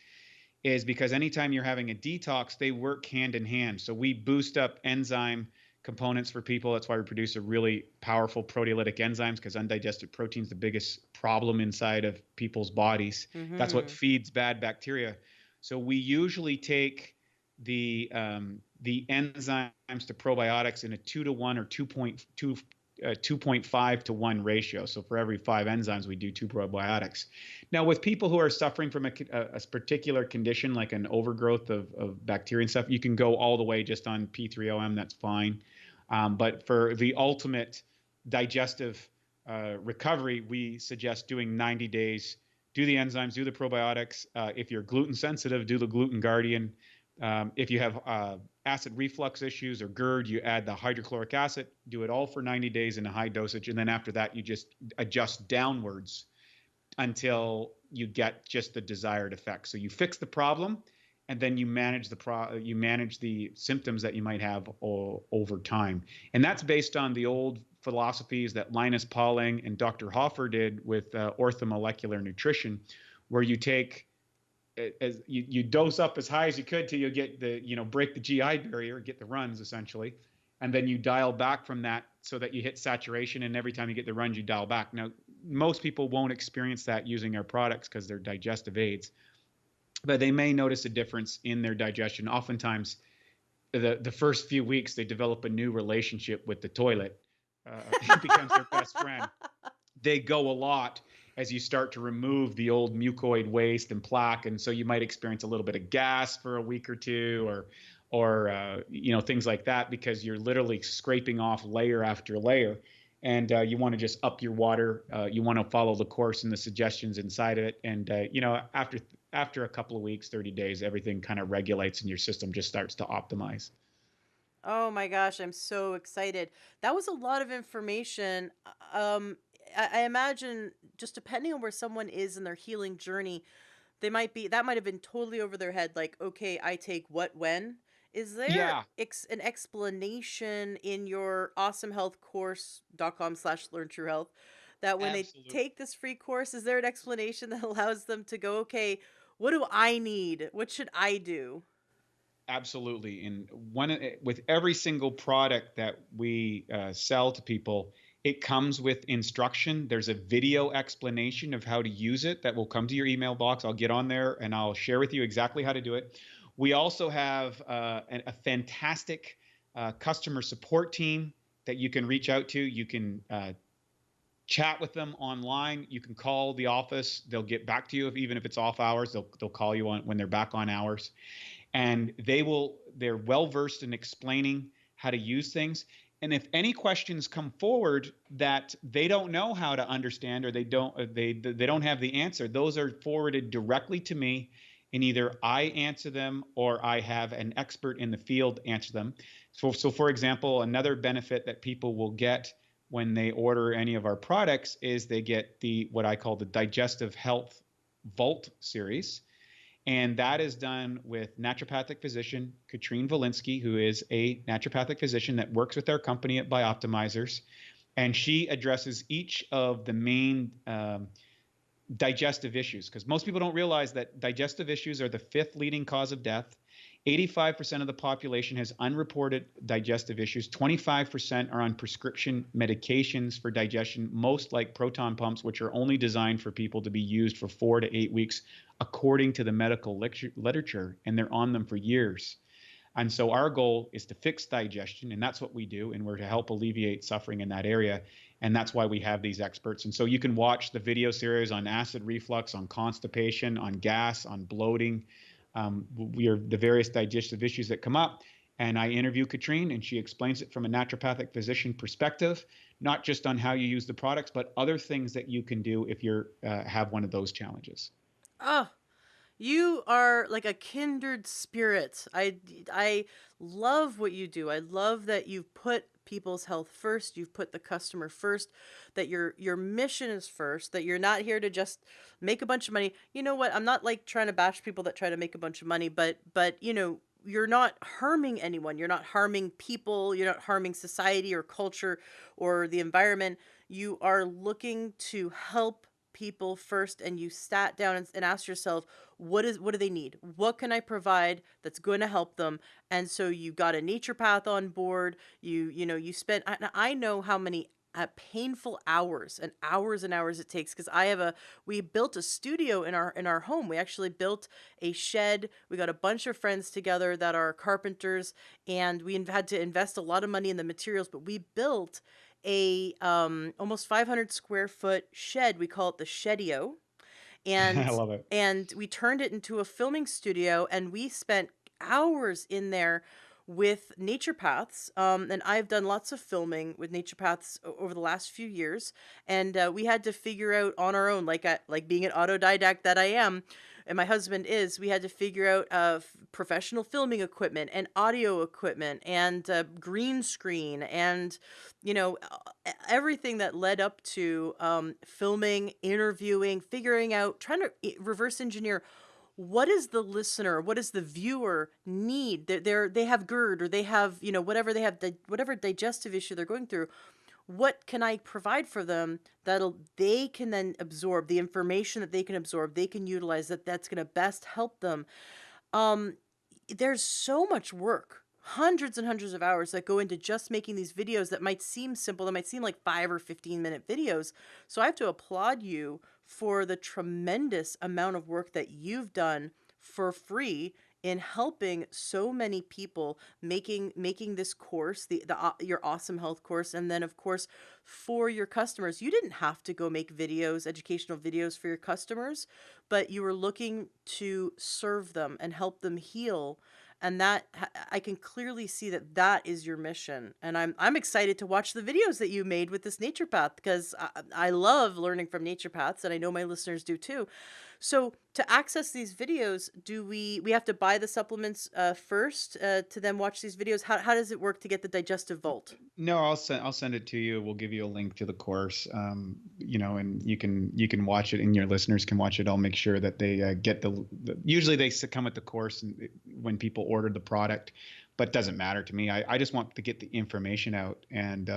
is because anytime you're having a detox, they work hand in hand. So we boost up enzyme components for people. That's why we produce a really powerful proteolytic enzymes, because undigested protein is the biggest problem inside of people's bodies. That's what feeds bad bacteria. So we usually take the enzymes to probiotics in a 2-to-1 or 2.5 to 1 ratio. So for every 5 enzymes, we do 2 probiotics. Now, with people who are suffering from a particular condition, like an overgrowth of bacteria and stuff, you can go all the way just on P3OM. That's fine. But for the ultimate digestive recovery, we suggest doing 90 days. Do the enzymes, do the probiotics. If you're gluten sensitive, do the gluten guardian. If you have acid reflux issues or GERD, you add the hydrochloric acid, do it all for 90 days in a high dosage. And then after that, you just adjust downwards until you get just the desired effect. So you fix the problem, and then you manage the symptoms that you might have over time. And that's based on the old philosophies that Linus Pauling and Dr. Hoffer did with orthomolecular nutrition, where you take as you dose up as high as you could till you get break the GI barrier, get the runs essentially, and then you dial back from that so that you hit saturation, and every time you get the runs you dial back. Now most people won't experience that using our products because they're digestive aids, but they may notice a difference in their digestion. Oftentimes the first few weeks they develop a new relationship with the toilet. It becomes their best friend. They go a lot as you start to remove the old mucoid waste and plaque, and so you might experience a little bit of gas for a week or two, or things like that, because you're literally scraping off layer after layer, and you want to just up your water. You want to follow the course and the suggestions inside of it, and after a couple of weeks, 30 days, everything kind of regulates and your system just starts to optimize. Oh my gosh, I'm so excited. That was a lot of information. I imagine just depending on where someone is in their healing journey, that might have been totally over their head. Like, okay, I take what when? Is there Yeah, an explanation in your awesomehealthcourse.com/learn true health that when they absolutely. take this free course, is there an explanation that allows them to go, okay, what do I need? What should I do? Absolutely. And with every single product that we sell to people, it comes with instruction. There's a video explanation of how to use it that will come to your email box. I'll get on there and I'll share with you exactly how to do it. We also have a fantastic customer support team that you can reach out to. You can chat with them online. You can call the office. They'll get back to you even if it's off hours. They'll call you when they're back on hours, and they're well versed in explaining how to use things. And if any questions come forward that they don't know how to understand, or they don't have the answer, those are forwarded directly to me, and either I answer them or I have an expert in the field answer them. So for example, another benefit that people will get when they order any of our products is they get what I call the Digestive Health Vault series. And that is done with naturopathic physician Katrine Valinsky, who is a naturopathic physician that works with our company at Bioptimizers. And she addresses each of the main digestive issues, because most people don't realize that digestive issues are the fifth leading cause of death. 85% of the population has unreported digestive issues. 25% are on prescription medications for digestion, most like proton pumps, which are only designed for people to be used for 4 to 8 weeks, according to the medical literature, and they're on them for years. And so our goal is to fix digestion, and that's what we do, and we're to help alleviate suffering in that area. And that's why we have these experts. And so you can watch the video series on acid reflux, on constipation, on gas, on bloating. We are the various digestive issues that come up. And I interview Katrine, and she explains it from a naturopathic physician perspective, not just on how you use the products, but other things that you can do if you have one of those challenges. Oh, you are like a kindred spirit. I love what you do. I love that you've put people's health first. You've put the customer first. That your mission is first. That you're not here to just make a bunch of money. You know what? I'm not like trying to bash people that try to make a bunch of money, but you're not harming anyone. You're not harming people. You're not harming society or culture or the environment. You are looking to help people first, and you sat down and asked yourself, what do they need? What can I provide that's going to help them? And so you got a naturopath on board. You spent, I know how many painful hours and hours and hours it takes, because we built a studio in our home. We actually built a shed. We got a bunch of friends together that are carpenters, and we had to invest a lot of money in the materials, but we built a almost 500 square foot shed. We call it the Shedio, I and love it. we turned it into a filming studio, and we spent hours in there with naturopaths. And I've done lots of filming with naturopaths over the last few years, and we had to figure out on our own, like being an autodidact that I am, and my husband is, we had to figure out professional filming equipment and audio equipment and green screen and everything that led up to filming, interviewing, figuring out, trying to reverse engineer what is the listener, what does the viewer need? They have GERD, or they have, whatever they have, whatever digestive issue they're going through. What can I provide for them they can then absorb the information that they can absorb, they can utilize, that's going to best help them. Um, there's so much work, hundreds and hundreds of hours that go into just making these videos that might seem simple, that might seem like 5 or 15 minute videos. So I have to applaud you for the tremendous amount of work that you've done for free in helping so many people, making this course, your awesome health course. And then of course, for your customers, you didn't have to go make videos, educational videos for your customers, but you were looking to serve them and help them heal. And that, I can clearly see that is your mission. And I'm excited to watch the videos that you made with this naturopath, because I love learning from naturopaths, and I know my listeners do too. So to access these videos, do we have to buy the supplements first to then watch these videos? How does it work to get the digestive vault? No, I'll send it to you. We'll give you a link to the course, and you can watch it, and your listeners can watch it. I'll make sure that they get usually they come with the course when people order the product, but it doesn't matter to me. I just want to get the information out, and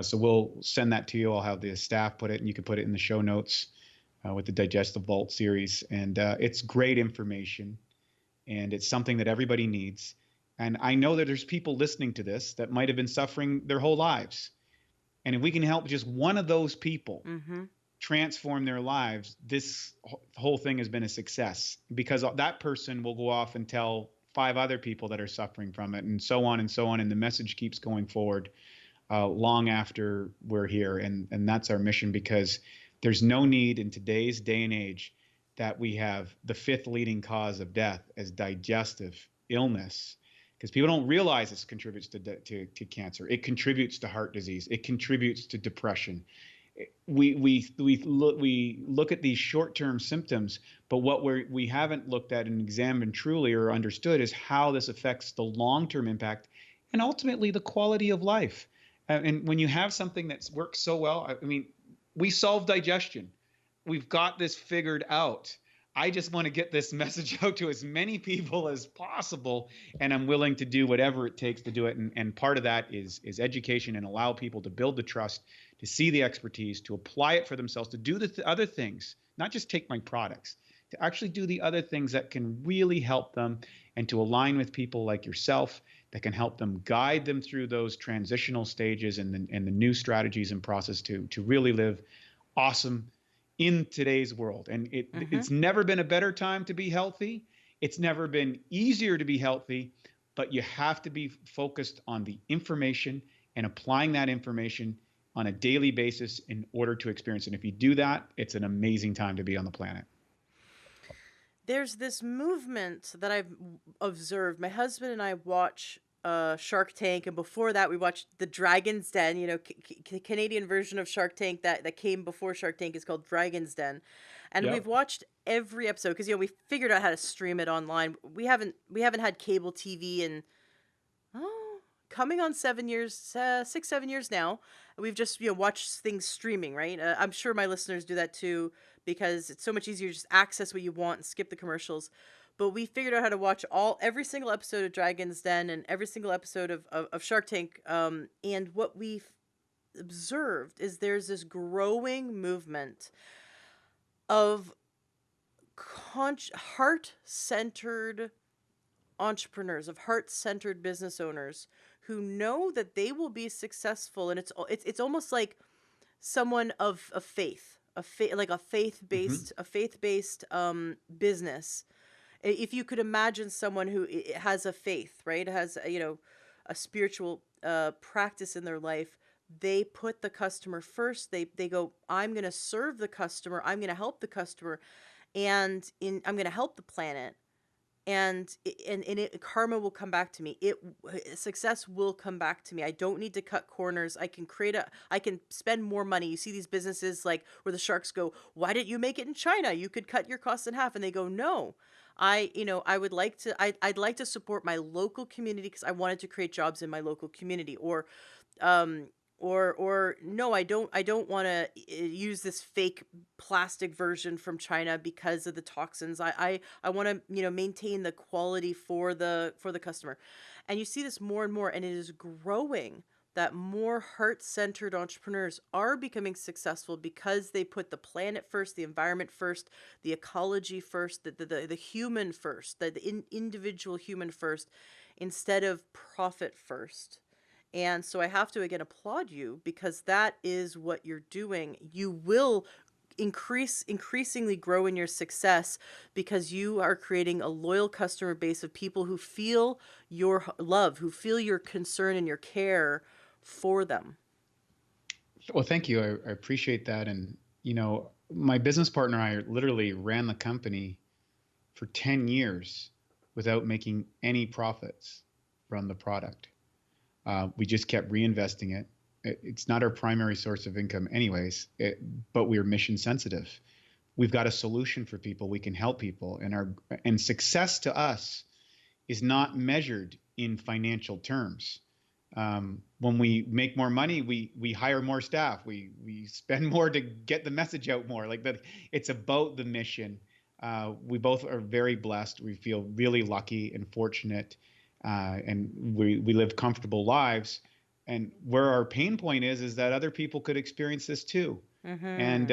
so we'll send that to you. I'll have the staff put it, and you can put it in the show notes with the Digestive Vault series, and it's great information, and it's something that everybody needs. And I know that there's people listening to this that might have been suffering their whole lives. And if we can help just one of those people transform their lives, this whole thing has been a success, because that person will go off and tell 5 other people that are suffering from it, and so on and so on. And the message keeps going forward long after we're here. And that's our mission, because there's no need in today's day and age that we have the 5th leading cause of death as digestive illness, because people don't realize this contributes to cancer. It contributes to heart disease. It contributes to depression. We look at these short-term symptoms, but what we haven't looked at and examined truly or understood is how this affects the long-term impact and ultimately the quality of life. And when you have something that's worked so well, I mean, we solve digestion. We've got this figured out. I just want to get this message out to as many people as possible, and I'm willing to do whatever it takes to do it. And part of that is education, and allow people to build the trust, to see the expertise, to apply it for themselves, to do the other things, not just take my products, to actually do the other things that can really help them, and to align with people like yourself that can help them, guide them through those transitional stages and the new strategies and process to really live awesome in today's world. And it's never been a better time to be healthy. It's never been easier to be healthy, but you have to be focused on the information and applying that information on a daily basis in order to experience it. And if you do that, it's an amazing time to be on the planet. There's this movement that I've observed. My husband and I watch Shark Tank, and before that we watched The Dragon's Den. Canadian version of Shark Tank that came before Shark Tank is called Dragon's Den, and we've watched every episode because we figured out how to stream it online. We haven't had cable TV in coming on 7 years, 6-7 years now. We've just watched things streaming, right? I'm sure my listeners do that too, because it's so much easier to just access what you want and skip the commercials. But we figured out how to watch every single episode of Dragon's Den and every single episode of Shark Tank. And what we've observed is there's this growing movement of heart-centered entrepreneurs, of heart-centered business owners who know that they will be successful. And it's almost like someone of faith, like a faith-based business. If you could imagine someone who has a faith, right, has a spiritual practice in their life, they put the customer first. They go, I'm going to serve the customer, I'm going to help the customer, and I'm going to help the planet, and karma will come back to me. Success will come back to me. I don't need to cut corners. I can spend more money. You see these businesses like where the sharks go, why didn't you make it in China? You could cut your costs in half. And they go, no, I'd like to support my local community because I wanted to create jobs in my local community. Or or no, I don't want to use this fake plastic version from China because of the toxins. I want to, maintain the quality for the customer. And you see this more and more, and it is growing that more heart-centered entrepreneurs are becoming successful because they put the planet first, the environment first, the ecology first, the human first, the individual human first, instead of profit first. And so I have to again applaud you, because that is what you're doing. You will increasingly grow in your success because you are creating a loyal customer base of people who feel your love, who feel your concern and your care for them. Well, thank you. I appreciate that. And, my business partner and I literally ran the company for 10 years without making any profits from the product. We just kept reinvesting it. It's not our primary source of income, anyways, but we're mission sensitive. We've got a solution for people. We can help people, and success to us is not measured in financial terms. When we make more money, we hire more staff. We spend more to get the message out more. Like that, it's about the mission. We both are very blessed. We feel really lucky and fortunate, and we live comfortable lives. And where our pain point is that other people could experience this too. And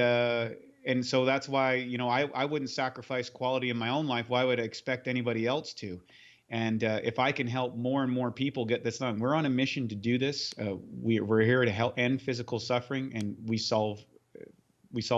and so that's why, I wouldn't sacrifice quality in my own life. Why would I expect anybody else to? And if I can help more and more people get this done, we're on a mission to do this. We're here to help end physical suffering, and we solve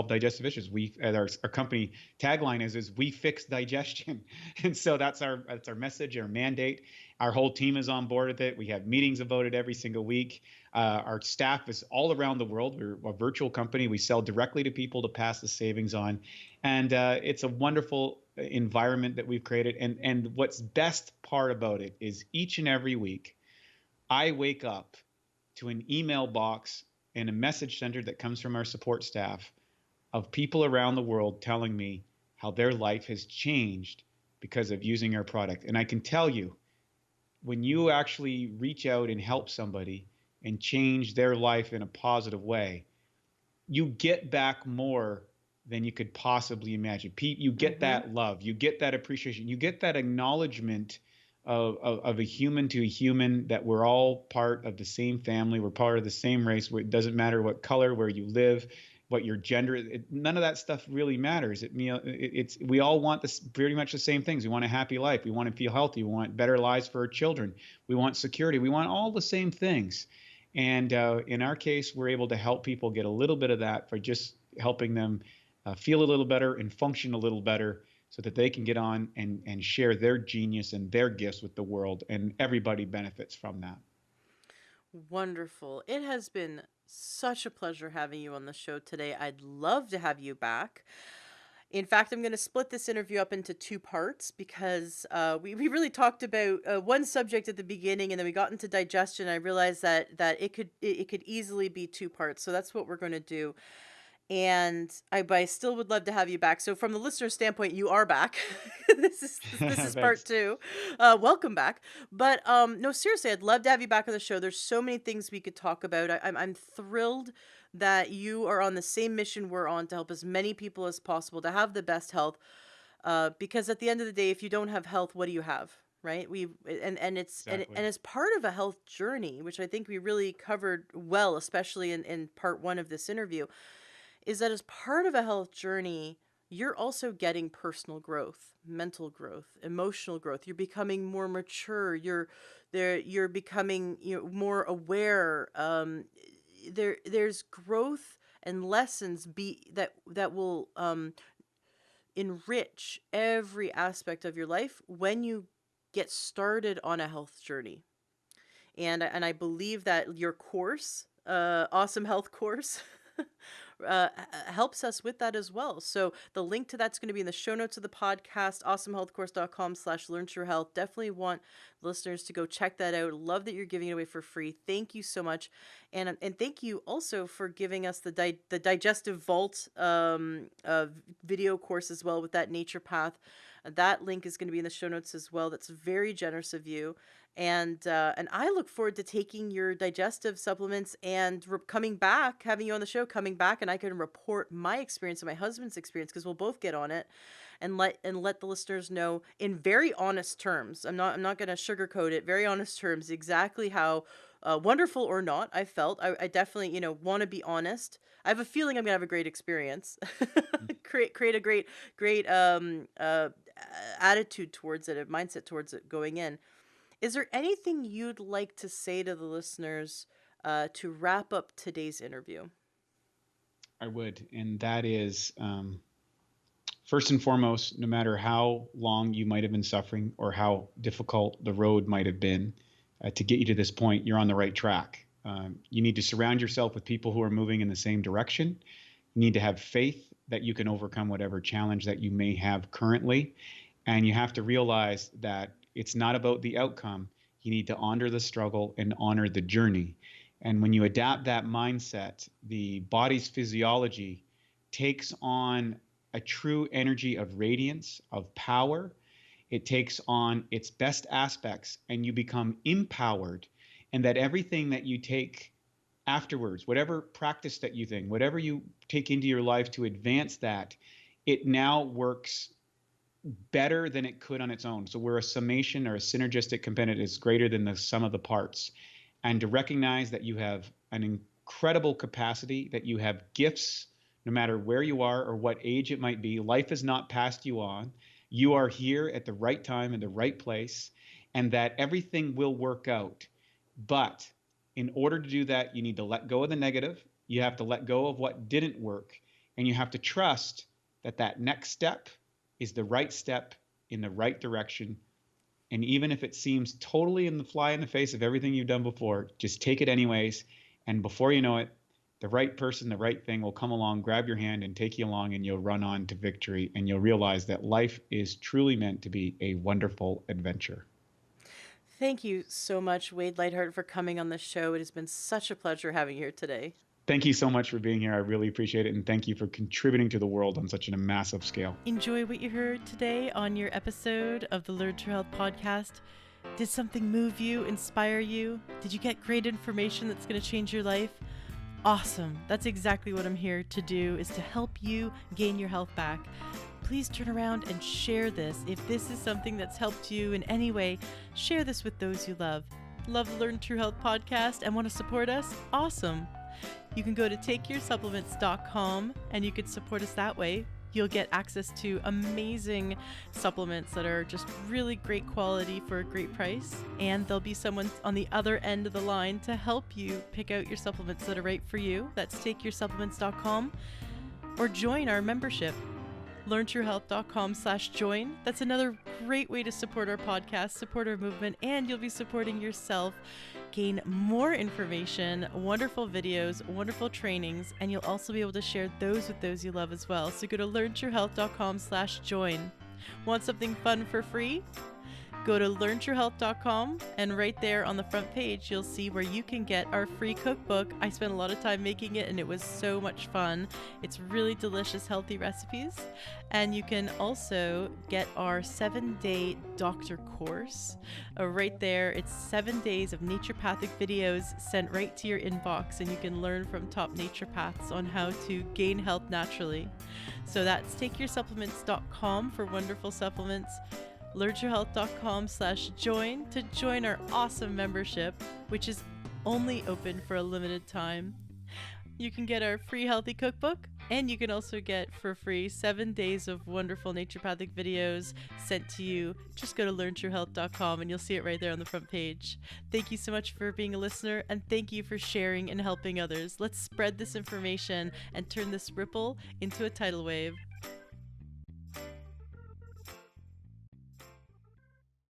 digestive issues. Our company tagline is we fix digestion. And so that's our message, our mandate. Our whole team is on board with it. We have meetings about it every single week. Our staff is all around the world. We're a virtual company. We sell directly to people to pass the savings on. And it's a wonderful environment that we've created. And what's best part about it is each and every week, I wake up to an email box and a message center that comes from our support staff of people around the world telling me how their life has changed because of using our product. And I can tell you, when you actually reach out and help somebody and change their life in a positive way, you get back more than you could possibly imagine. Pete, you get that love, you get that appreciation, you get that acknowledgement of a human to a human, that we're all part of the same family, we're part of the same race. It doesn't matter what color, where you live, what your gender, none of that stuff really matters. We all want pretty much the same things. We want a happy life. We want to feel healthy. We want better lives for our children. We want security. We want all the same things. And in our case, we're able to help people get a little bit of that by just helping them feel a little better and function a little better, so that they can get on and share their genius and their gifts with the world, and everybody benefits from that. Wonderful. It has been such a pleasure having you on the show today. I'd love to have you back. In fact, I'm going to split this interview up into two parts, because we really talked about one subject at the beginning, and then we got into digestion. I realized that it could easily be two parts. So that's what we're going to do. And but I still would love to have you back. So from the listener standpoint, you are back. This is part two. Welcome back. But no, seriously, I'd love to have you back on the show. There's so many things we could talk about. I'm thrilled that you are on the same mission we're on, to help as many people as possible to have the best health. Because at the end of the day, if you don't have health, what do you have? Right? It's Exactly. and as part of a health journey, which I think we really covered well, especially in part one of this interview, is that as part of a health journey, you're also getting personal growth, mental growth, emotional growth. You're becoming more mature. You're becoming more aware. There's growth and lessons that will enrich every aspect of your life when you get started on a health journey. And I believe that your course, Awesome Health course, helps us with that as well. So the link to that's going to be in the show notes of the podcast, awesomehealthcourse.com/learntoyourhealth. Definitely listeners to go check that out. Love that you're giving it away for free. Thank you so much. And thank you also for giving us the Digestive Vault video course as well with that nature path. That link is going to be in the show notes as well. That's very generous of you. And I look forward to taking your digestive supplements and coming back, having you on the show, coming back, and I can report my experience and my husband's experience, because we'll both get on it and let the listeners know in very honest terms. I'm not going to sugarcoat it. Very honest terms, exactly how wonderful or not I felt. I definitely want to be honest. I have a feeling I'm gonna have a great experience. create a great attitude towards it, a mindset towards it going in. Is there anything you'd like to say to the listeners to wrap up today's interview? I would, and that is, first and foremost, no matter how long you might have been suffering or how difficult the road might have been to get you to this point, you're on the right track. You need to surround yourself with people who are moving in the same direction. You need to have faith that you can overcome whatever challenge that you may have currently. And you have to realize that it's not about the outcome. You need to honor the struggle and honor the journey. And when you adapt that mindset, the body's physiology takes on a true energy of radiance, of power. It takes on its best aspects, and you become empowered. And that everything that you take afterwards, whatever practice that you think, whatever you take into your life to advance that, it now works better than it could on its own. So where a summation or a synergistic component is greater than the sum of the parts. And to recognize that you have an incredible capacity, that you have gifts, no matter where you are or what age it might be. Life has not passed you on. You are here at the right time in the right place, and that everything will work out. But in order to do that, you need to let go of the negative. You have to let go of what didn't work, and you have to trust that that next step is the right step in the right direction. And even if it seems totally in the fly in the face of everything you've done before, just take it anyways. And before you know it, the right person, the right thing will come along, grab your hand and take you along, and you'll run on to victory. And you'll realize that life is truly meant to be a wonderful adventure. Thank you so much, Wade Lightheart, for coming on the show. It has been such a pleasure having you here today. Thank you so much for being here. I really appreciate it. And thank you for contributing to the world on such a massive scale. Enjoy what you heard today on your episode of the Learn True Health podcast. Did something move you, inspire you? Did you get great information that's going to change your life? Awesome. That's exactly what I'm here to do, is to help you gain your health back. Please turn around and share this. If this is something that's helped you in any way, share this with those you love. Love the Learn True Health podcast and want to support us? Awesome. You can go to takeyoursupplements.com and you can support us that way. You'll get access to amazing supplements that are just really great quality for a great price. And there'll be someone on the other end of the line to help you pick out your supplements that are right for you. That's takeyoursupplements.com, or join our membership. LearnTrueHealth.com/join. That's another great way to support our podcast, support our movement, and you'll be supporting yourself. Gain more information, wonderful videos, wonderful trainings, and you'll also be able to share those with those you love as well. So go to LearnTrueHealth.com/join. Want something fun for free? Go to LearnTrueHealth.com, and right there on the front page, you'll see where you can get our free cookbook. I spent a lot of time making it, and it was so much fun. It's really delicious, healthy recipes. And you can also get our 7-day doctor course. Right there, it's 7 days of naturopathic videos sent right to your inbox, and you can learn from top naturopaths on how to gain health naturally. So that's takeyoursupplements.com for wonderful supplements. LearnTrueHealth.com/join to join our awesome membership, which is only open for a limited time. You can get our free healthy cookbook, and you can also get for free 7 days of wonderful naturopathic videos sent to you. Just go to LearnTrueHealth.com and you'll see it right there on the front page. Thank you so much for being a listener, and thank you for sharing and helping others. Let's spread this information and turn this ripple into a tidal wave.